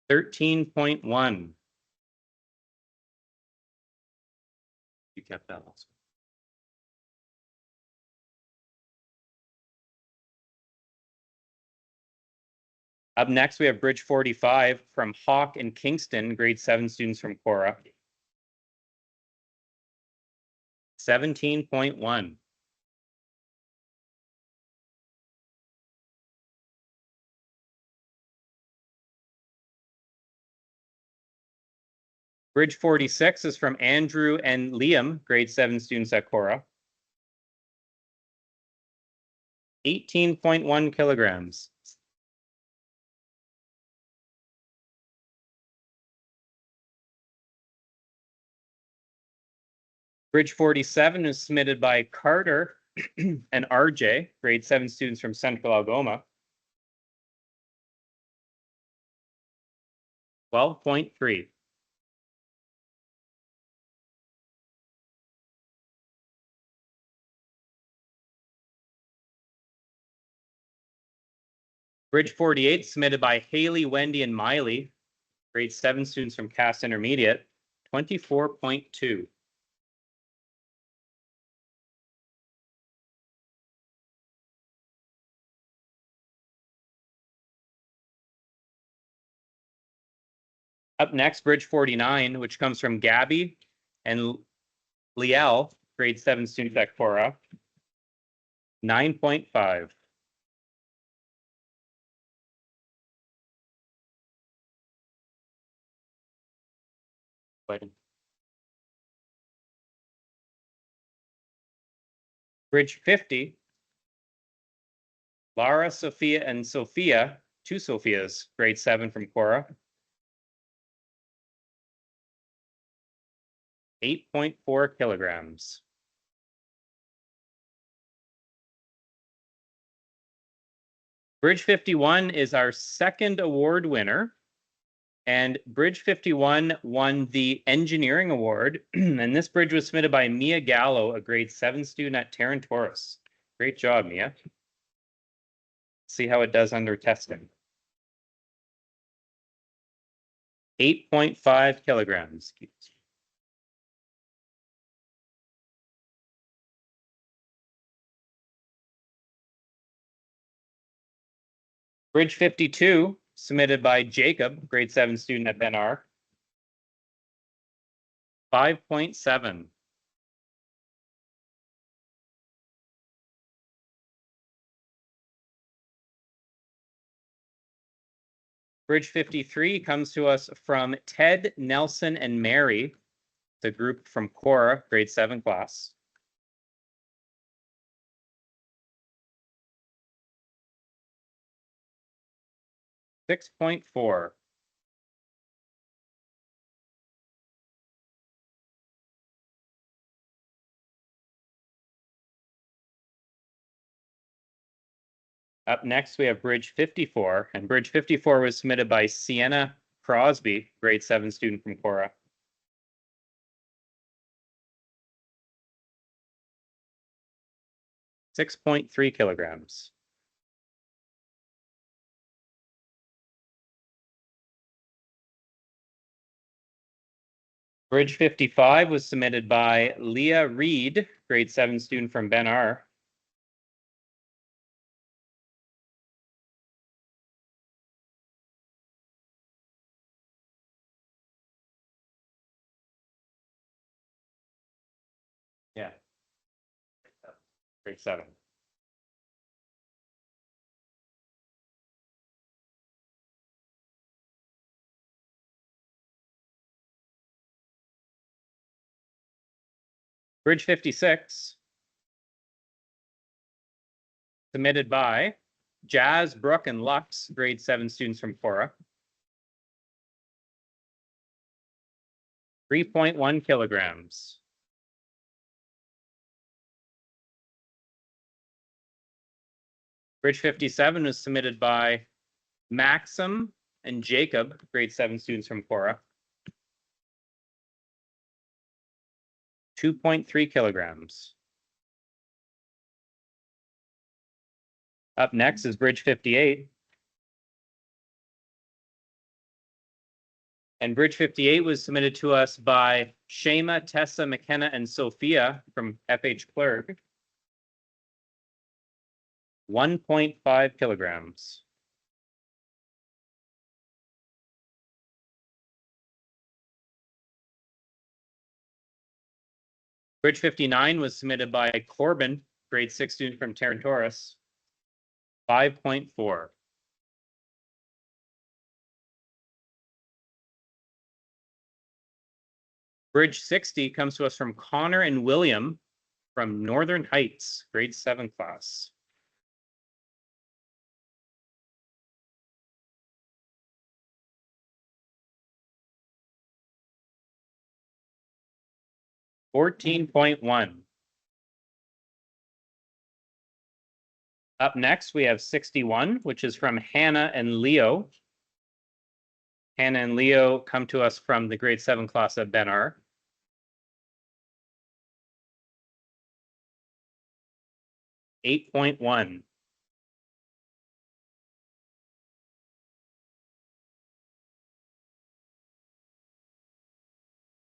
13.1. You kept that last one. Up next, we have bridge 45 from Hawk and Kingston, grade 7 students from Cora. 17.1. Bridge 46 is from Andrew and Liam, grade 7 students at Cora. 18.1 kilograms. Bridge 47 is submitted by Carter and RJ, grade 7 students from Central Algoma. 12.3. Bridge 48 submitted by Haley, Wendy, and Miley, grade 7 students from Cass Intermediate. 24.2. Up next, Bridge 49, which comes from Gabby and Liel, grade 7 student at Cora. 9.5. Bridge 50, Lara, Sophia, and Sophia, 2 Sophias, grade 7 from Cora. 8.4 kilograms. Bridge 51 is our second award winner. And Bridge 51 won the engineering award. And this bridge was submitted by Mia Gallo, a grade 7 student at Tarantoris. Great job, Mia. See how it does under testing. 8.5 kilograms. Bridge 52, submitted by Jacob, grade 7 student at Ben R. 5.7. Bridge 53 comes to us from Ted, Nelson, and Mary, the group from Cora, grade 7 class. 6.4. Up next, we have Bridge 54, and Bridge 54 was submitted by Sienna Crosby, grade 7 student from Cora. 6.3 kilograms. Bridge 55 was submitted by Leah Reed, grade 7 student from Ben R. 7. Bridge 56, submitted by Jazz, Brooke, and Lux, grade 7 students from Cora. 3.1 kilograms. Bridge 57 was submitted by Maxim and Jacob, grade 7 students from Cora. 2.3 kilograms. Up next is Bridge 58. And Bridge 58 was submitted to us by Shema, Tessa, McKenna, and Sophia from FH Clerg. 1.5 kilograms. Bridge 59 was submitted by Corbin, grade 6 student from Tarantoris. 5.4. Bridge 60 comes to us from Connor and William from Northern Heights, grade 7 class. $14.1. Up next, we have 61, which is from Hannah and Leo. Hannah and Leo come to us from the grade 7 class at Ben R. 8.1.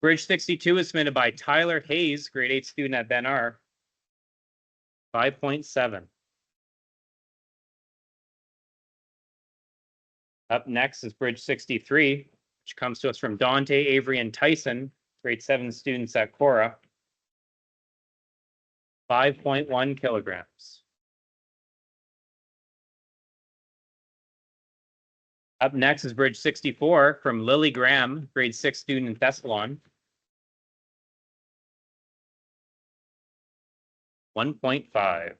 Bridge 62 is submitted by Tyler Hayes, grade 8 student at Ben R. 5.7. Up next is Bridge 63, which which comes to us from Dante, Avery, and Tyson, grade 7 students at Cora. 5.1 kilograms. Up next is bridge 64 from Lily Graham, grade 6 student in Thessalon. 1.5.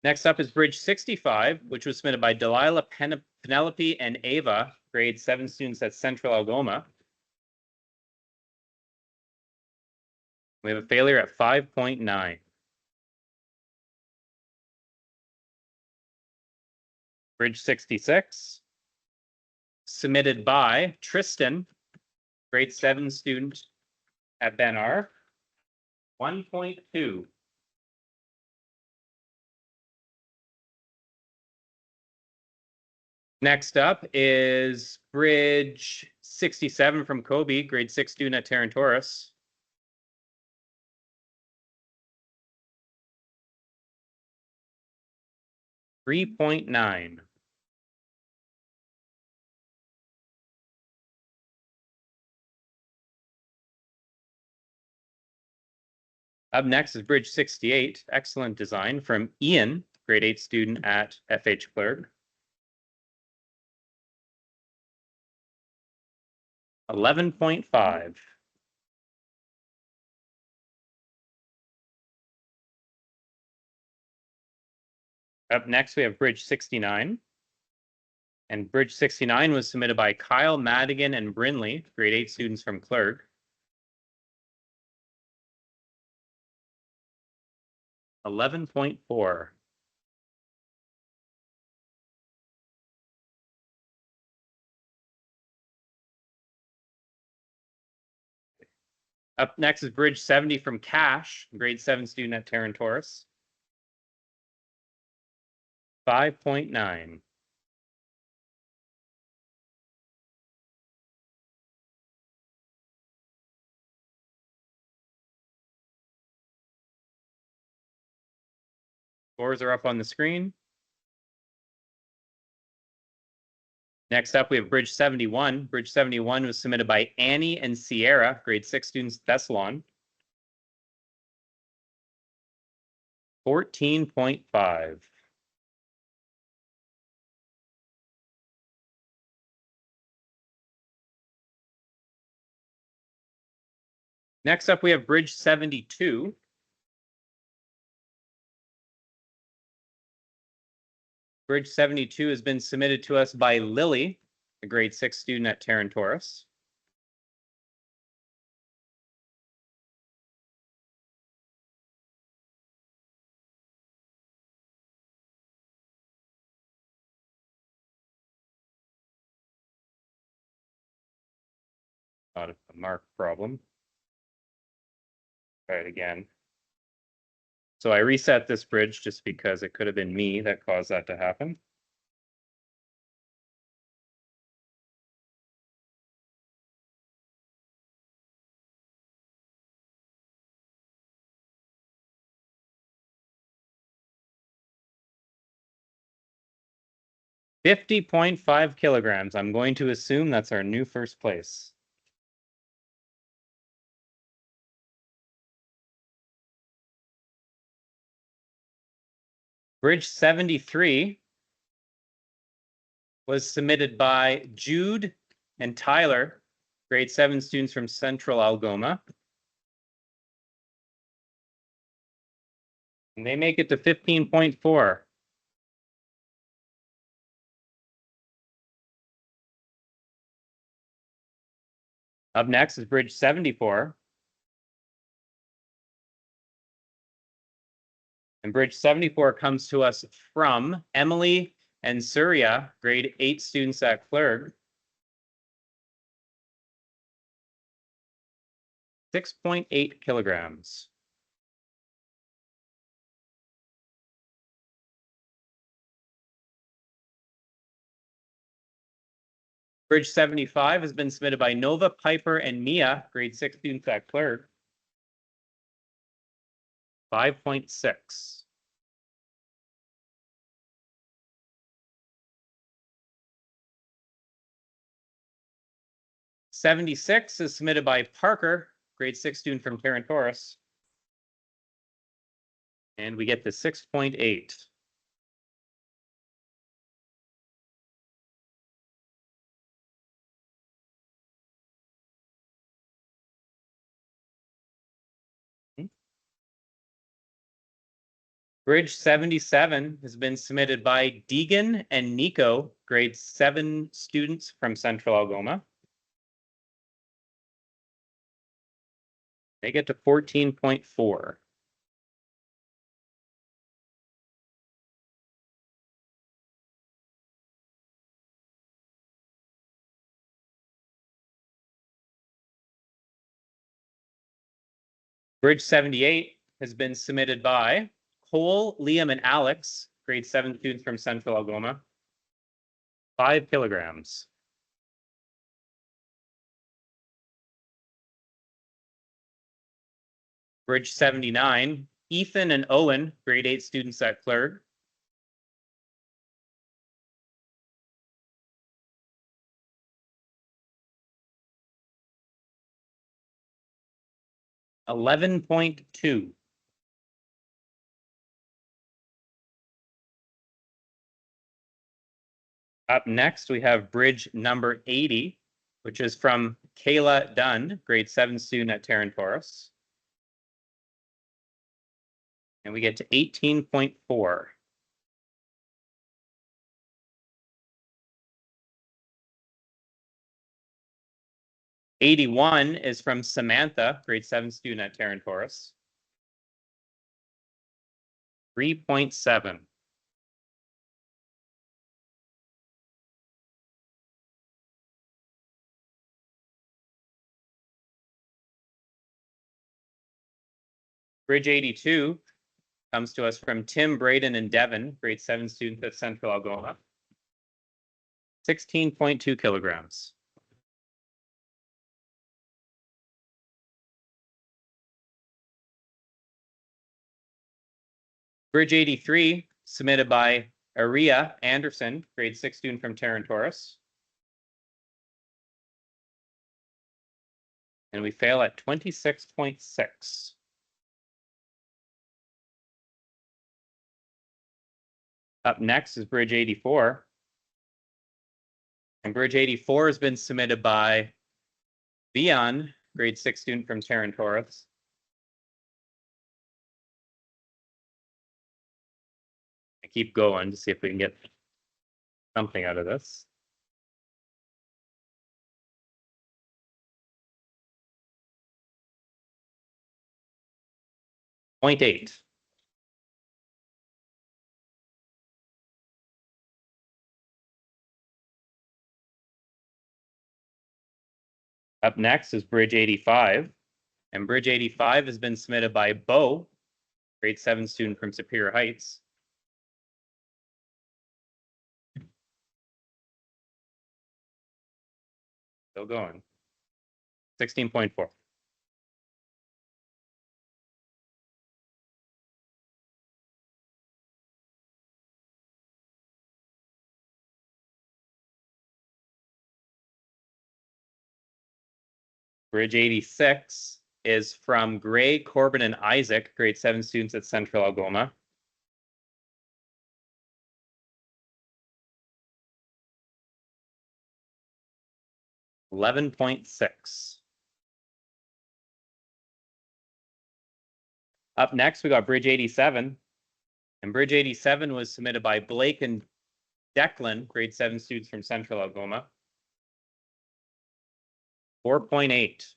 Next up is bridge 65, which was submitted by Delilah, Penelope, and Ava, grade 7 students at Central Algoma. We have a failure at 5.9. Bridge 66, submitted by Tristan, grade 7 student at Ben R. 1.2. Next up is bridge 67 from Kobe, grade 6 student at Tarantoris. 3.9. Up next is bridge 68, excellent design, from Ian, grade 8 student at FH Clerg. 11.5. Up next, we have bridge 69. And bridge 69 was submitted by Kyle, Madigan, and Brinley, grade 8 students from Clerg. 11.4. Up next is bridge 70 from Cash, grade 7 student at Tarantoris. 5.9. Scores are up on the screen. Next up, we have bridge 71. Bridge 71 was submitted by Annie and Sierra, grade 6 students at Thessalon. 14.5. Next up, we have bridge 72. Bridge 72 has been submitted to us by Lily, a grade 6 student at Tarantoris. 'Not a mark problem. Try it again. So I reset this bridge just because it could have been me that caused that to happen. $50.5 kilograms. I'm going to assume that's our new first place. Bridge 73 was submitted by Jude and Tyler, grade 7 students from Central Algoma. And they make it to 15.4. Up next is bridge 74. And bridge 74 comes to us from Emily and Surya, grade 8 students at Clerg. 6.8 kilograms. Bridge 75 has been submitted by Nova, Piper, and Mia, grade 6 students at Clerg. 5.6. $76 is submitted by Parker, grade 6 student from Tarantoris. And we get the 6.8. Bridge 77 has been submitted by Deegan and Nico, grade 7 students from Central Algoma. They get to 14.4. Bridge 78 has been submitted by Cole, Liam, and Alex, grade 7 students from Central Algoma. 5 kilograms. Bridge 79, Ethan and Owen, grade 8 students at Clerg. $11.2. Up next, we have bridge number 80, which is from Kayla Dunn, grade 7 student at Tarantoris. And we get to 18.4. $81 is from Samantha, grade 7 student at Tarantoris. 3.7. Bridge 82 comes to us from Tim, Braden, and Devin, grade 7 students at Central Algoma. 16.2 kilograms. Bridge 83, submitted by Aria Anderson, grade 6 student from Tarantoris. And we fail at 26.6. Up next is Bridge 84. And Bridge 84 has been submitted by Vian, grade 6 student from Tarantoris. I keep going to see if we can get something out of this. .8. Up next is Bridge 85. And Bridge 85 has been submitted by Bo, grade 7 student from Superior Heights. Still going. 16.4. Bridge 86 is from Gray, Corbin, and Isaac, grade 7 students at Central Algoma. $11.6. Up next, we got Bridge 87. And Bridge 87 was submitted by Blake and Declan, grade 7 students from Central Algoma. 4.8.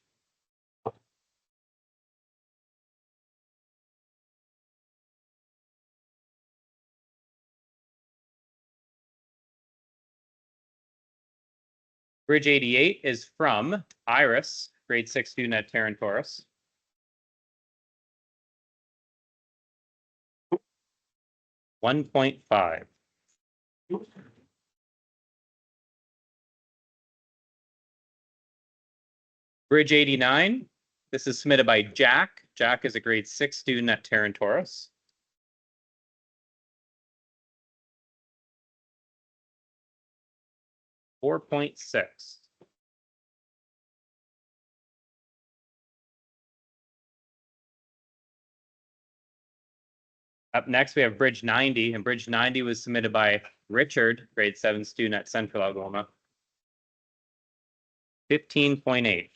Bridge 88 is from Iris, grade 6 student at Tarantoris. $1.5. Bridge 89, this is submitted by Jack, Jack is a grade 6 student at Terra Taurus. .6. Up next, we have Bridge 90, and Bridge 90 was submitted by Richard, grade 7 student at Central Algoma. 15.8.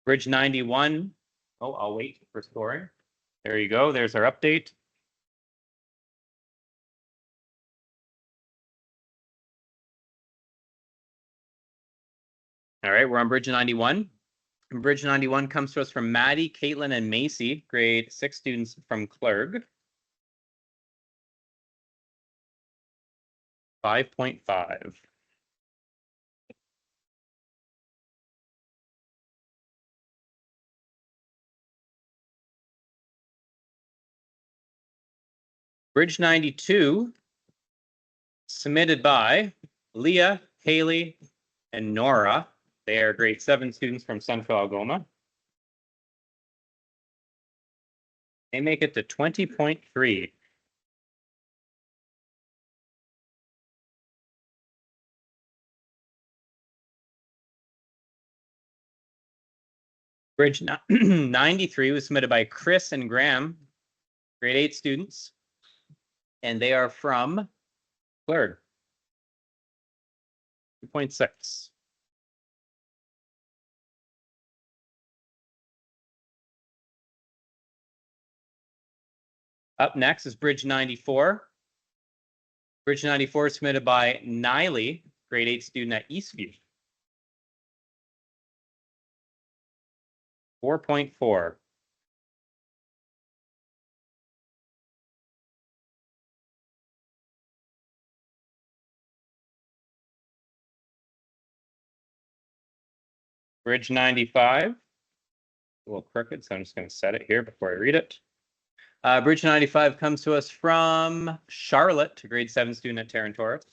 Bridge 91. Oh, I'll wait for scoring. There you go. There's our update. All right, we're on Bridge 91. Bridge 91 comes to us from Maddie, Caitlin, and Macy, grade 6 students from Clerg. 5.5. Bridge 92, submitted by Leah, Haley, and Nora. They are grade 7 students from Central Algoma. They make it to 20.3. Bridge 93 was submitted by Chris and Graham, grade 8 students, and they are from Clerg. 2.6. Up next is Bridge 94. Bridge 94 is submitted by Niley, grade 8 student at Eastview. 4.4. Bridge 95. A little crooked, so I'm just going to set it here before I read it. Bridge 95 comes to us from Charlotte, grade 7 student at Terra Taurus.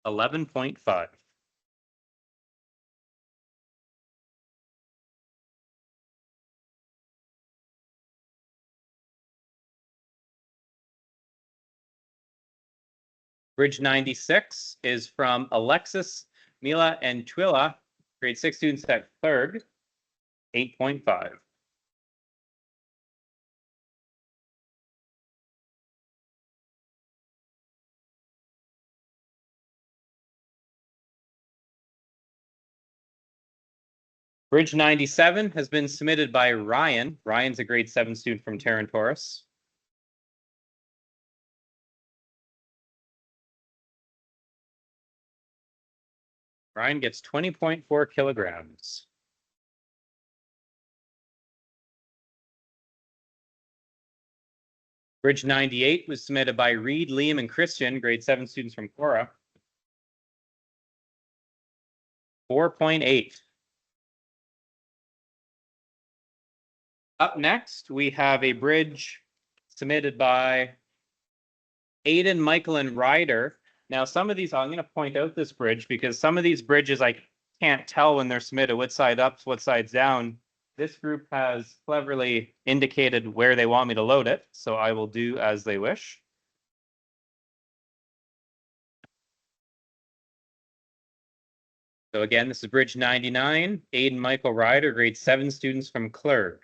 11.5. Bridge 96 is from Alexis, Mila, and Twila, grade 6 students at Clerg. 8.5. Bridge 97 has been submitted by Ryan. Ryan's a grade 7 student from Terra Taurus. Ryan gets 20.4 kilograms. Bridge 98 was submitted by Reed, Liam, and Christian, grade 7 students from Cora. 4.8. Up next, we have a bridge submitted by Aiden, Michael, and Ryder. Now, some of these, I'm going to point out this bridge because some of these bridges I can't tell when they're submitted, what side up, what side's down. This group has cleverly indicated where they want me to load it, so I will do as they wish. So again, this is Bridge 99, Aiden, Michael, Ryder, grade 7 students from Clerg.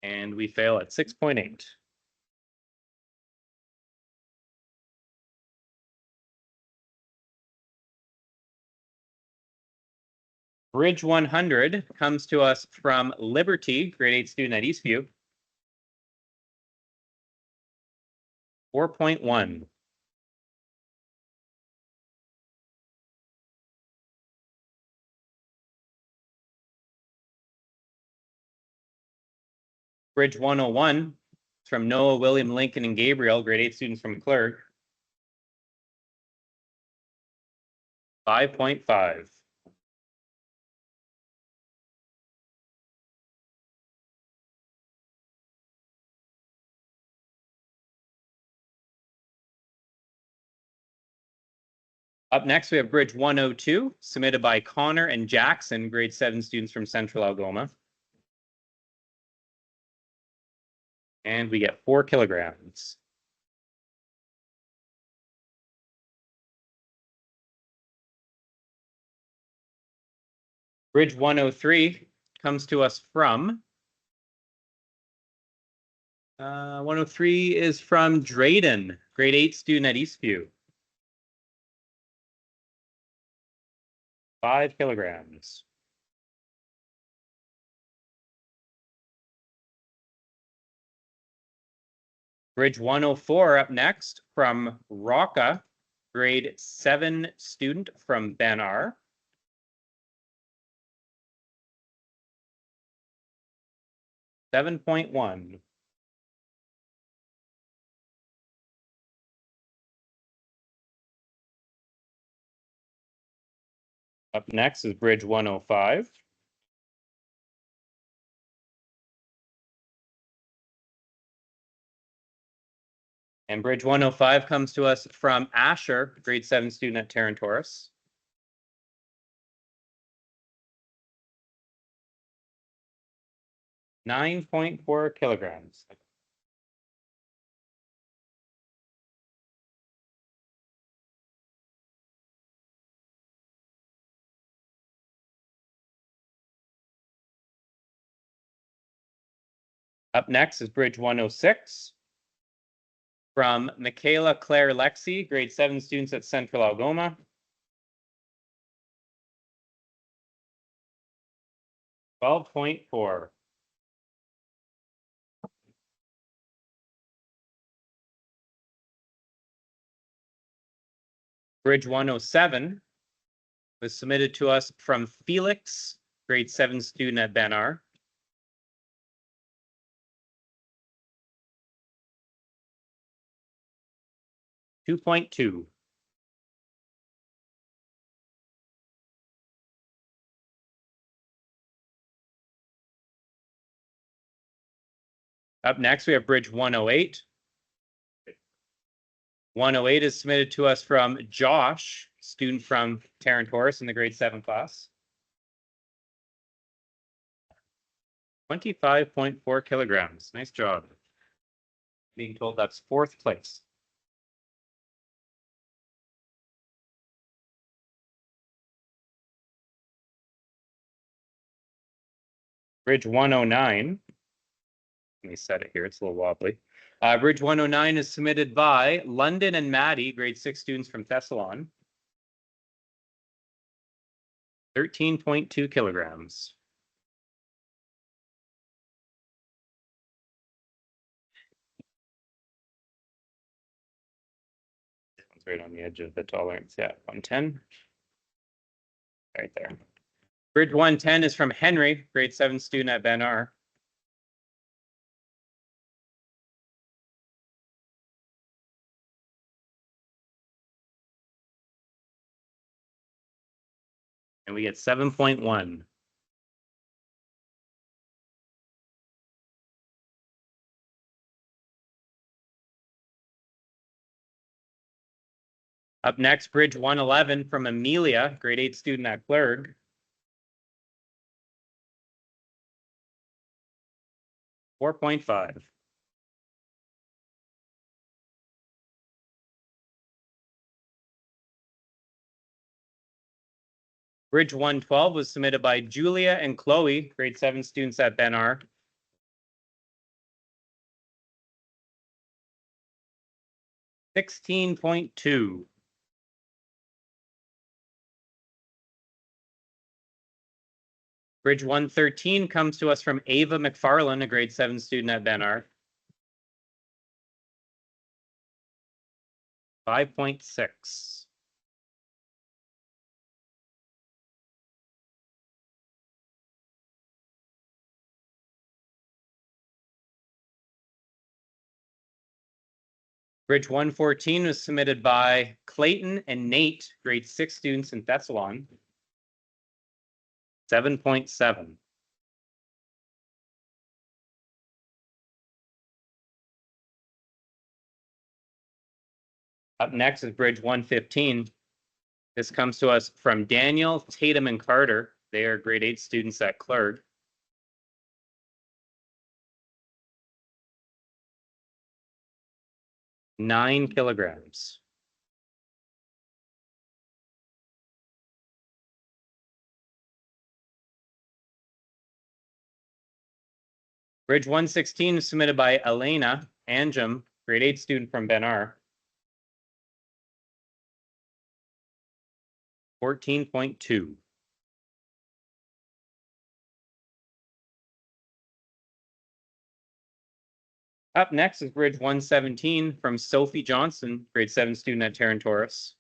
And we fail at 6.8. Bridge 100 comes to us from Liberty, grade 8 student at Eastview. 4.1. Bridge 101 from Noah, William, Lincoln, and Gabriel, grade 8 students from Clerg. 5.5. Up next, we have Bridge 102, submitted by Connor and Jackson, grade 7 students from Central Algoma. And we get 4 kilograms. Bridge 103 comes to us from 103 is from Drayden, grade 8 student at Eastview. 5 kilograms. Bridge 104 up next from Rocca, grade 7 student from Benar. 7.1. Up next is Bridge 105. And Bridge 105 comes to us from Asher, grade 7 student at Tarantoris. $9.4 kilograms. Up next is Bridge 106 from Michaela Claire Lexi, grade 7 students at Central Algoma. 12.4. Bridge 107 was submitted to us from Felix, grade 7 student at Benar. 2.2. Up next, we have Bridge 108. 108 is submitted to us from Josh, student from Tarantoris in the grade 7 class. 25.4 kilograms. Nice job. Being told that's 4th place. Bridge 109. Let me set it here. It's a little wobbly. Bridge 109 is submitted by London and Maddie, grade 6 students from Thessalon. 13.2 kilograms. It's right on the edge of the tolerance. Yeah, 110. Right there. Bridge 110 is from Henry, grade 7 student at Benar. And we get 7.1. Up next, Bridge 111 from Amelia, grade 8 student at Clerg. 4.5. Bridge 112 was submitted by Julia and Chloe, grade 7 students at Benar. 16.2. Bridge 113 comes to us from Ava McFarlane, a grade 7 student at Benar. 5.6. Bridge 114 was submitted by Clayton and Nate, grade 6 students in Thessalon. 7.7. Up next is Bridge 115 This comes to us from Daniel, Tatum, and Carter. They are grade 8 students at Clerg. Nine kilograms. Bridge 116 is submitted by Elena Anjum, grade 8 student from Benar. 14.2. Up next is Bridge 117 from Sophie Johnson, grade 7 student at Tarantoris.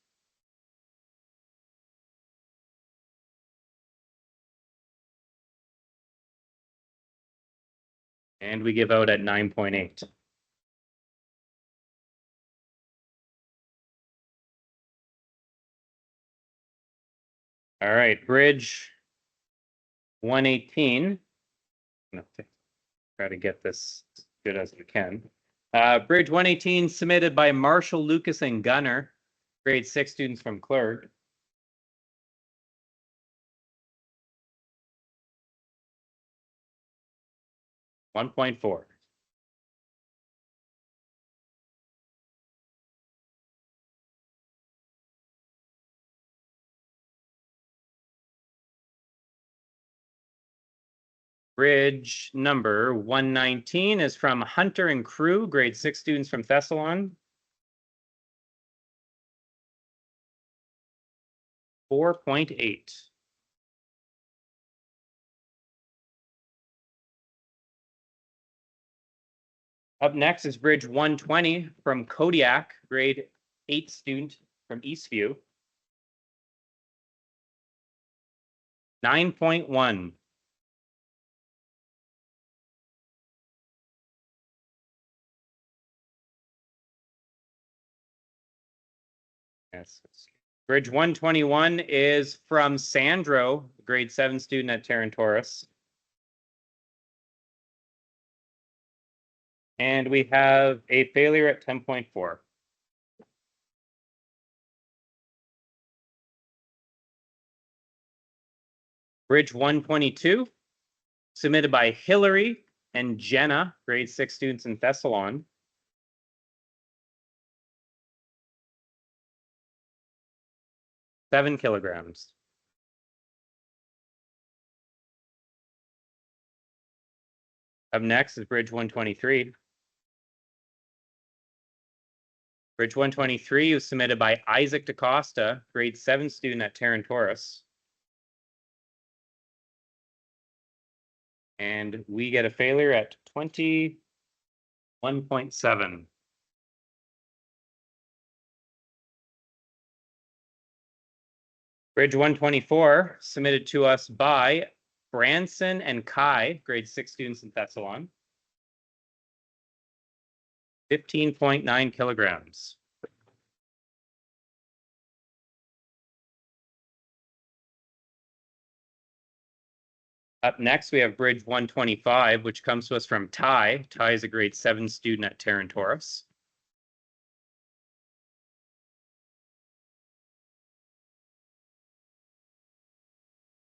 And we give out at 9.8. All right, Bridge 118. I'm gonna try to get this as good as we can. Bridge 118 submitted by Marshall, Lucas, and Gunner, grade 6 students from Clerg. $1.4. Bridge number 119 is from Hunter and Crew, grade 6 students from Thessalon. 4.8. Up next is Bridge 120 from Kodiak, grade 8 student from Eastview. 9.1. Yes. Bridge 121 is from Sandro, grade 7 student at Tarantoris. And we have a failure at 10.4. Bridge 122, submitted by Hillary and Jenna, grade 6 students in Thessalon. 7 kilograms. Up next is Bridge 123. Bridge 123 was submitted by Isaac DaCosta, grade 7 student at Tarantoris. And we get a failure at 21.7. Bridge 124, submitted to us by Branson and Kai, grade 6 students in Thessalon. 15.9 kilograms. Up next, we have Bridge 125, which comes to us from Ty. Ty is a grade 7 student at Tarantoris.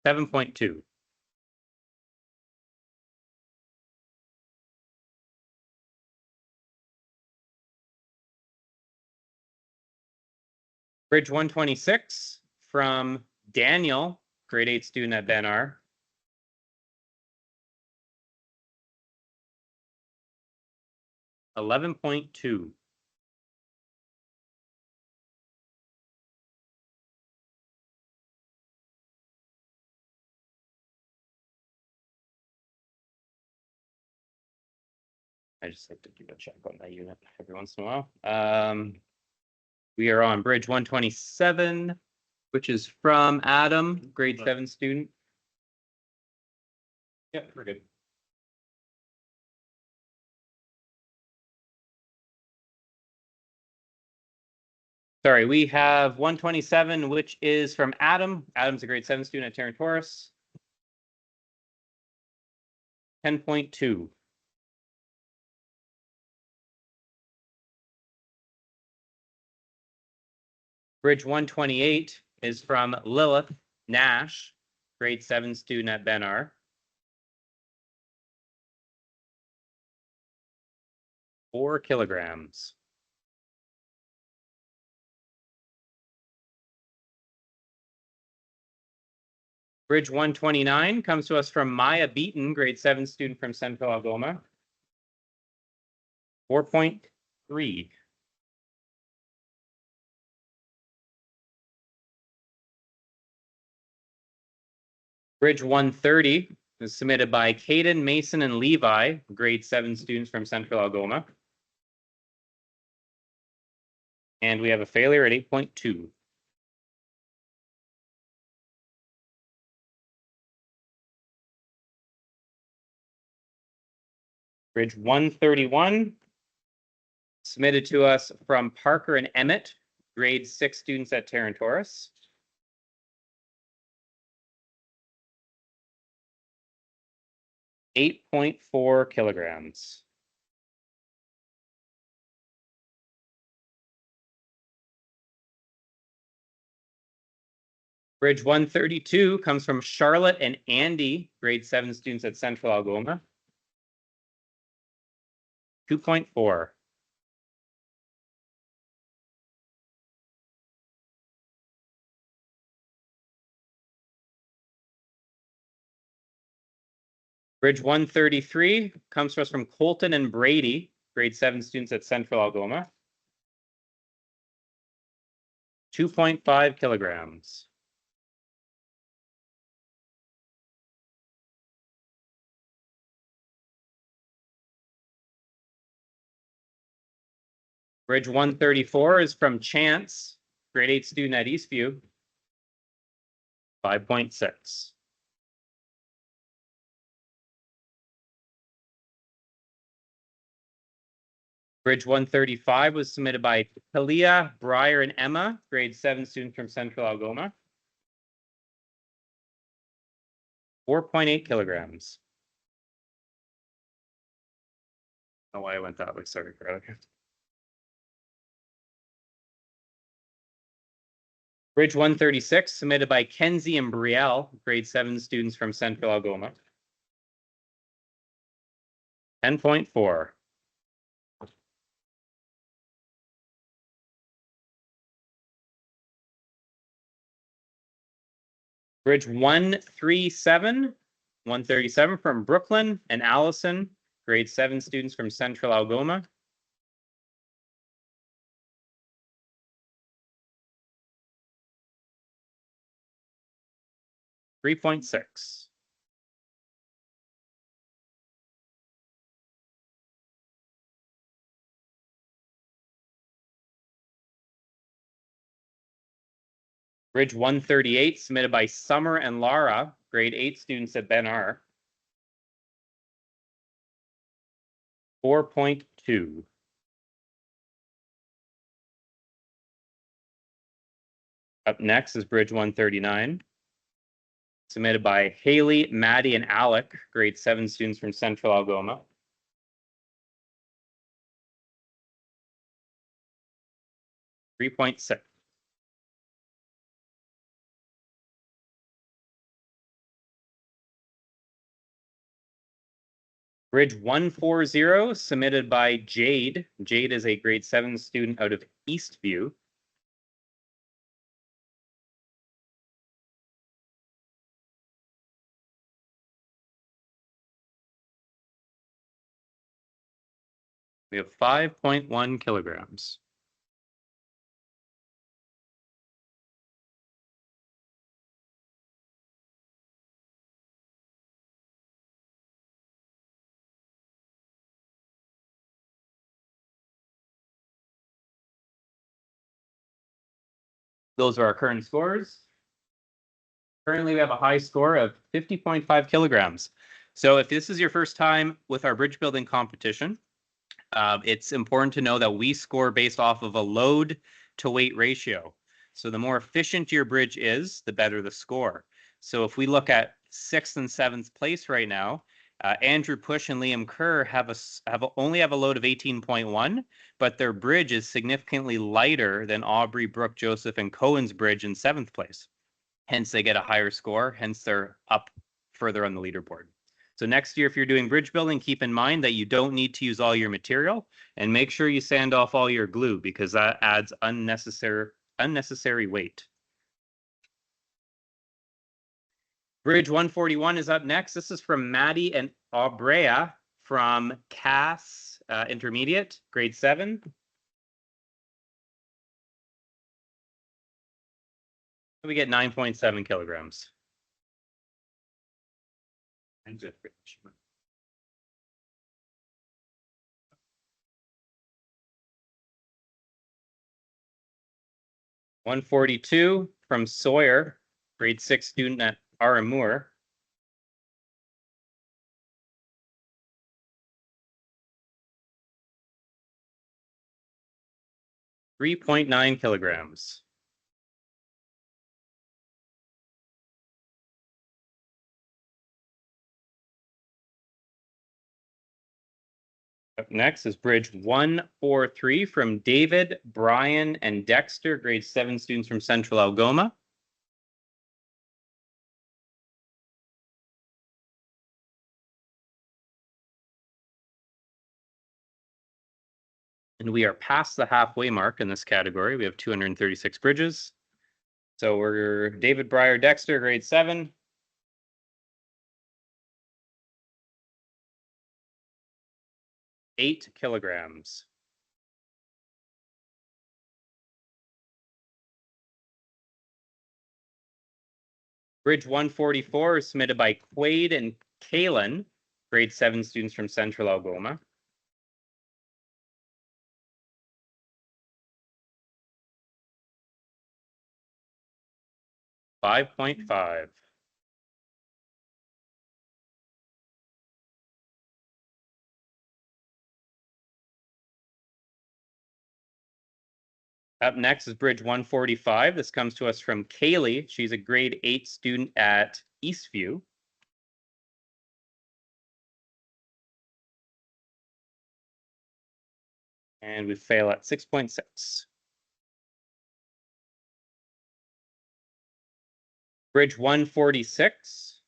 7.2. Bridge 126 from Daniel, grade 8 student at Benar. 11.2. I just like to do a check on that unit every once in a while. We are on Bridge 127, which is from Adam, grade 7 student. Yep, we're good. Sorry, we have 127, which is from Adam. Adam's a grade 7 student at Tarantoris. 10.2. Bridge 128 is from Lilith Nash, grade 7 student at Ben R. 4 kilograms. Bridge 129 comes to us from Maya Beaton, grade 7 student from Central Algoma. 4.3. Bridge 130 is submitted by Caden, Mason, and Levi, grade 7 students from Central Algoma. And we have a failure at 8.2. Bridge 131, submitted to us from Parker and Emmett, grade 6 students at Tarantoris. .4 kilograms. Bridge 132 comes from Charlotte and Andy, grade 7 students at Central Algoma. 2.4. Bridge 133 comes to us from Colton and Brady, grade 7 students at Central Algoma. 2.5 kilograms. Bridge 134 is from Chance, grade 8 student at Eastview. 5.6. Bridge 135 was submitted by Talia, Breyer, and Emma, grade 7 students from Central Algoma. 4.8 kilograms. I don't know why I went that way. Sorry, Carly. Bridge 136, submitted by Kenzie and Brielle, grade 7 students from Central Algoma. 10.4. Bridge 137 from Brooklyn and Allison, grade 7 students from Central Algoma. .6. Bridge 138, submitted by Summer and Lara, grade 8 students at Ben R. 4.2. Up next is Bridge 139, submitted by Haley, Maddie, and Alec, grade 7 students from Central Algoma. 3.6. Bridge 140, submitted by Jade. Jade is a grade 7 student out of Eastview. We have 5.1 kilograms. Those are our current scores. Currently, we have a high score of 50.5 kilograms. So if this is your first time with our bridge building competition, it's important to know that we score based off of a load to weight ratio. So the more efficient your bridge is, the better the score. So if we look at 6th and 7th place right now, Andrew Push and Liam Kerr only have a load of 18.1, but their bridge is significantly lighter than Aubrey, Brooke, Joseph, and Cohen's bridge in 7th place. Hence, they get a higher score. Hence, they're up further on the leaderboard. So next year, if you're doing bridge building, keep in mind that you don't need to use all your material, and make sure you sand off all your glue because that adds unnecessary weight. Bridge 141 is up next. This is from Maddie and Aubrea from Cass Intermediate, grade 7. We get 9.7 kilograms. And 142 from Sawyer, grade 6 student at Aramur. .9 kilograms. Up next is bridge 143 from David, Brian, and Dexter, grade 7 students from Central Algoma. And we are past the halfway mark in this category. We have 236 bridges. So we're David, Breyer, Dexter, grade 7. .8 kilograms. Bridge 144 is submitted by Quaid and Kalen, grade 7 students from Central Algoma. .5. Up next is bridge 145. This comes to us from Kaylee. She's a grade 8 student at Eastview. And we fail at 6.6. Bridge 146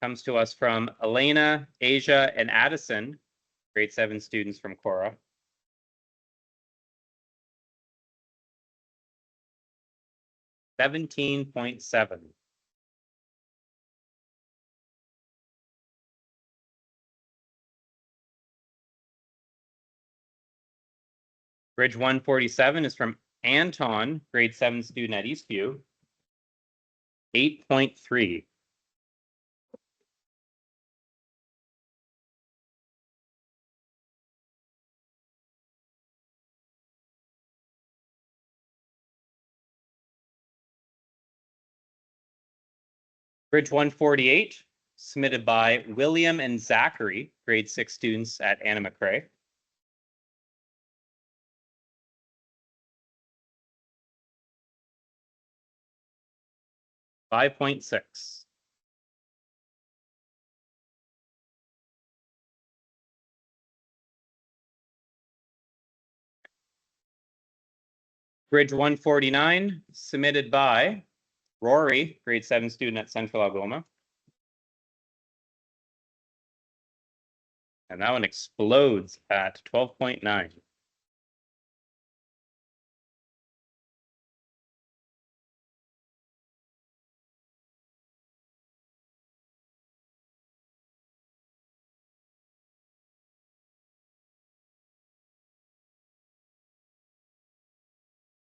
comes to us from Elena, Asia, and Addison, grade 7 students from Cora. .7. Bridge 147 is from Anton, grade 7 student at Eastview. 8.3. Bridge 148, submitted by William and Zachary, grade 6 students at Anna McRae. .6. Bridge 149, submitted by Rory, grade 7 student at Central Algoma. And that one explodes at 12.9.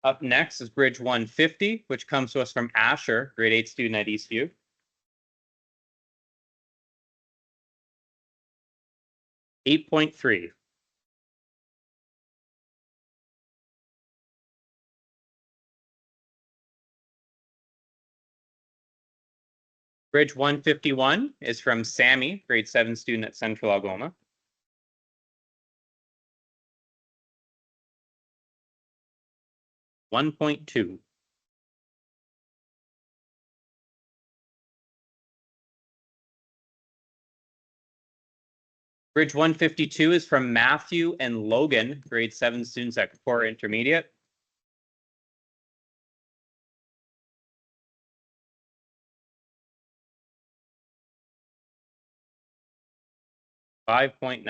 Up next is Bridge 150, which comes to us from Asher, grade 8 student at Eastview. .3. Bridge 151 is from Sammy, grade 7 student at Central Algoma. .2. Bridge 152 is from Matthew and Logan, grade 7 students at Core Intermediate. $5.9.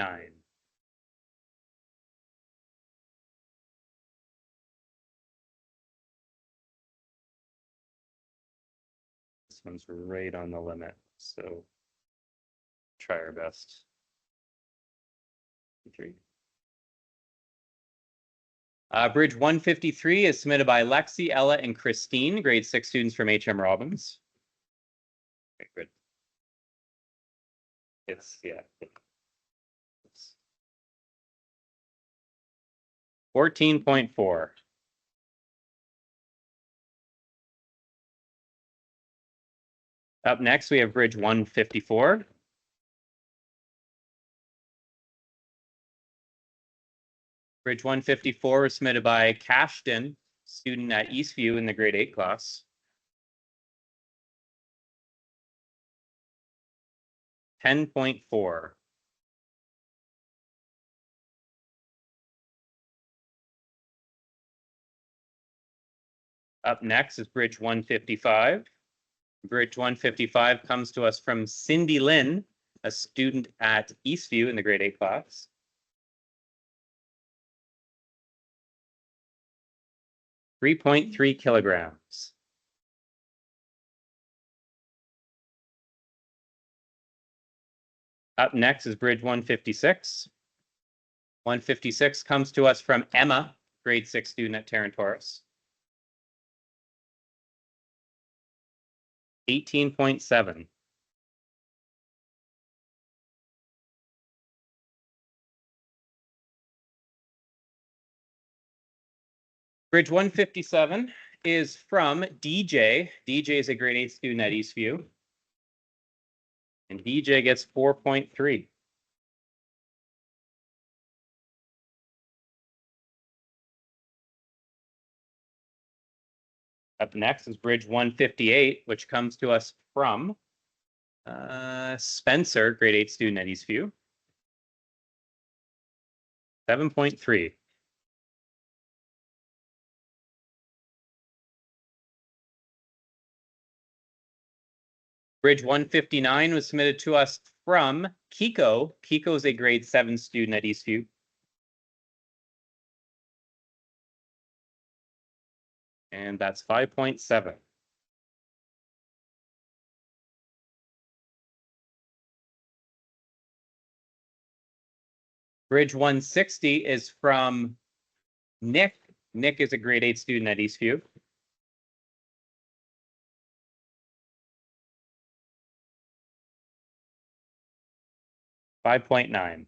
This one's right on the limit, so try our best. 3. Bridge 153 is submitted by Lexi, Ella, and Christine, grade 6 students from HM Robbins. Okay, good. It's, yeah. 14.4. Up next, we have Bridge 154. Bridge 154 was submitted by Cashton, student at Eastview in the grade 8 class. 10.4. Up next is Bridge 155. Bridge 155 comes to us from Cindy Lynn, a student at Eastview in the grade 8 class. 3.3 kilograms. Up next is Bridge 156. 156 comes to us from Emma, grade 6 student at Terran Taurus. 18.7. Bridge 157 is from DJ. DJ is a grade 8 student at Eastview. And DJ gets 4.3. Up next is Bridge 158, which comes to us from Spencer, grade 8 student at Eastview. 7.3. Bridge 159 was submitted to us from Kiko. Kiko is a grade 7 student at Eastview. And that's 5.7. Bridge 160 is from Nick. Nick is a grade 8 student at Eastview. $5.9.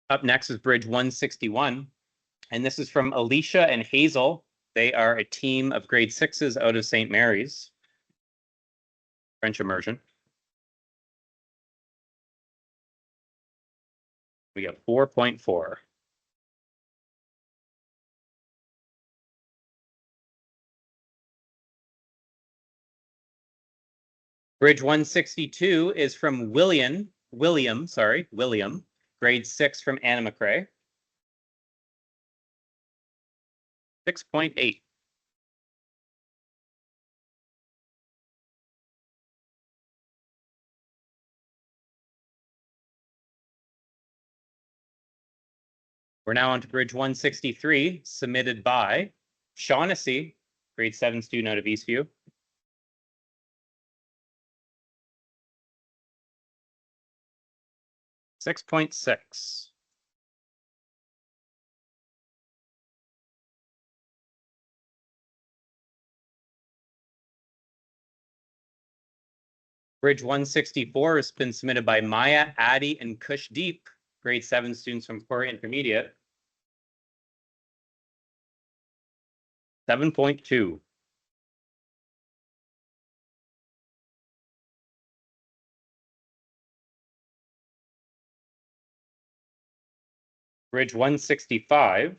Up next is Bridge 161, and this is from Alicia and Hazel. They are a team of grade 6s out of St. Mary's. French immersion. We got 4.4. Bridge 162 is from William, grade 6 from Anna McRae. 6.8. We're now on to Bridge 163, submitted by Shaughnessy, grade 7 student out of Eastview. $6.6. Bridge 164 has been submitted by Maya, Addie, and Kush Deep, grade 7 students from Core Intermediate. 7.2. Bridge 165.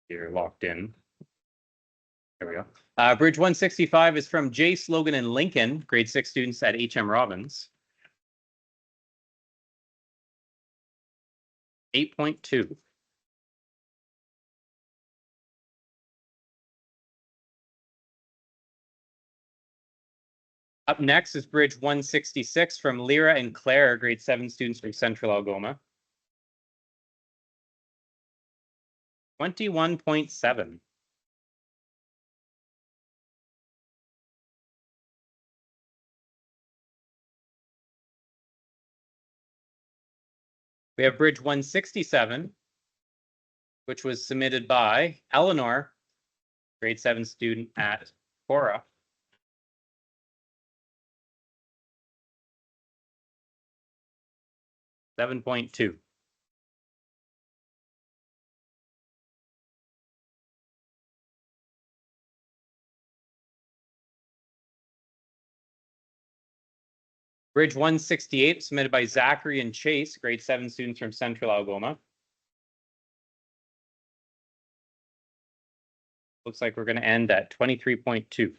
You're locked in. There we go. Bridge 165 is from Jace, Logan, and Lincoln, grade 6 students at HM Robbins. 8.2. Up next is Bridge 166 from Lyra and Claire, grade 7 students from Central Algoma. 21.7. We have Bridge 167, which was submitted by Eleanor, grade 7 student at Cora. 7.2. Bridge 168, submitted by Zachary and Chase, grade 7 students from Central Algoma. Looks like we're going to end at 23.2.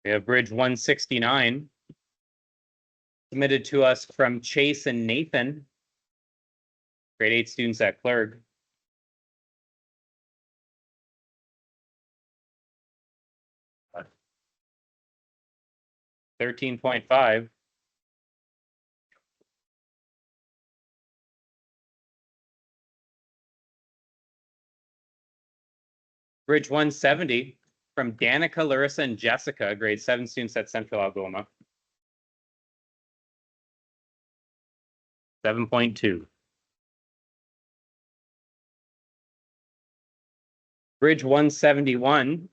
We have Bridge 169, submitted to us from Chase and Nathan, grade 8 students at Clerg. 13.5. Bridge 170 from Danica, Larissa, and Jessica, grade 7 students at Central Algoma. 7.2. Bridge 171,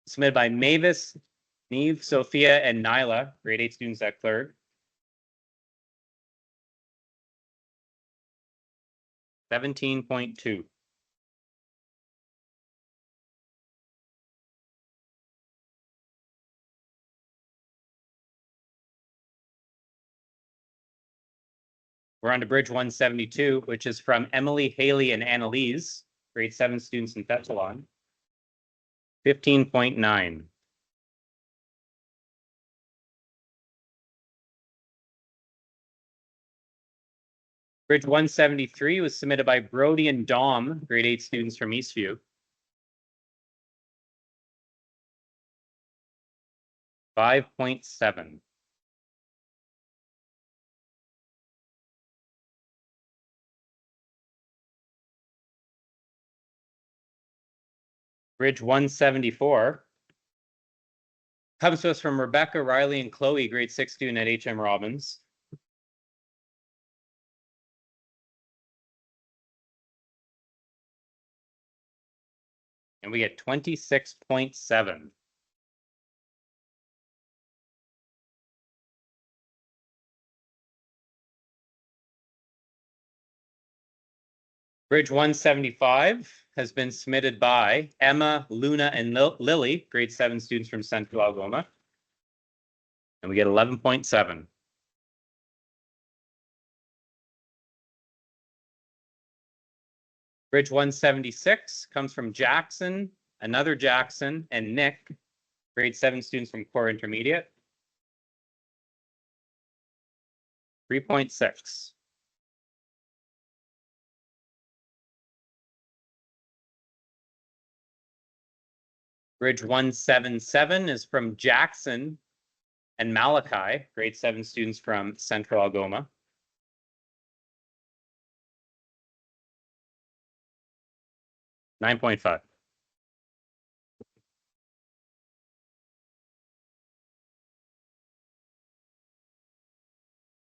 submitted by Mavis, Neve, Sophia, and Nyla, grade 8 students at Clerg. 17.2. We're on to Bridge 172, which is from Emily, Haley, and Annalise, grade 7 students in Thessalon. 15.9. Bridge 173 was submitted by Brody and Dom, grade 8 students from Eastview. 5.7. Bridge 174 comes to us from Rebecca, Riley, and Chloe, grade 6 student at HM Robbins. And we get 26.7. Bridge 175 has been submitted by Emma, Luna, and Lily, grade 7 students from Central Algoma. And we get 11.7. Bridge 176 comes from Jackson, another Jackson, and Nick, grade 7 students from Core Intermediate. 3.6. Bridge 177 is from Jackson and Malachi, grade 7 students from Central Algoma. 9.5.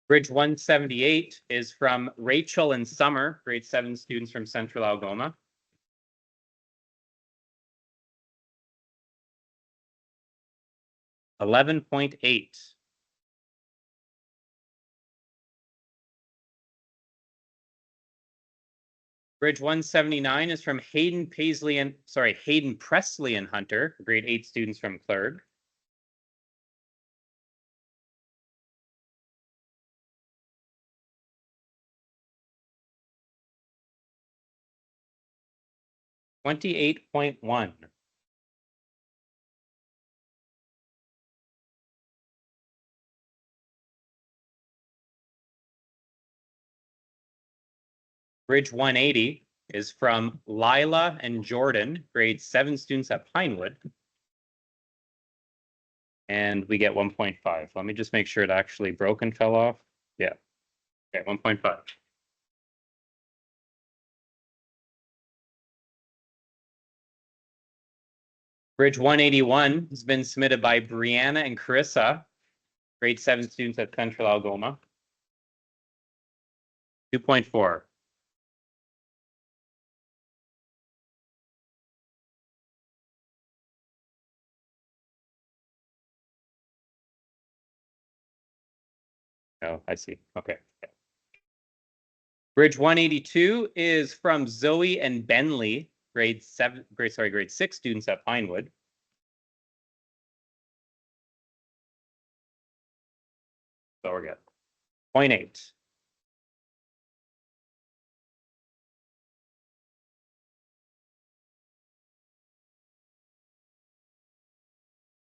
Bridge 178 is from Rachel and Summer, grade 7 students from Central Algoma. 11.8. Bridge 179 is from Hayden Presley and Hunter, grade 8 students from Clerg. $28.1. Bridge 180 is from Lila and Jordan, grade 7 students at Pinewood. And we get 1.5. Let me just make sure it actually broke and fell off. Yeah. Okay, 1.5. Bridge 181 has been submitted by Brianna and Carissa, grade 7 students at Central Algoma. 2.4. Oh, I see. Okay. Bridge 182 is from Zoe and Benley, grade 6 students at Pinewood. So we're good. 0.8.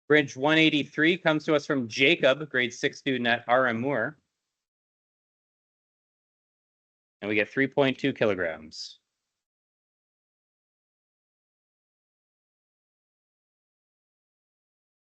Bridge 183 comes to us from Jacob, grade 6 student at RM Moore. And we get 3.2 kilograms.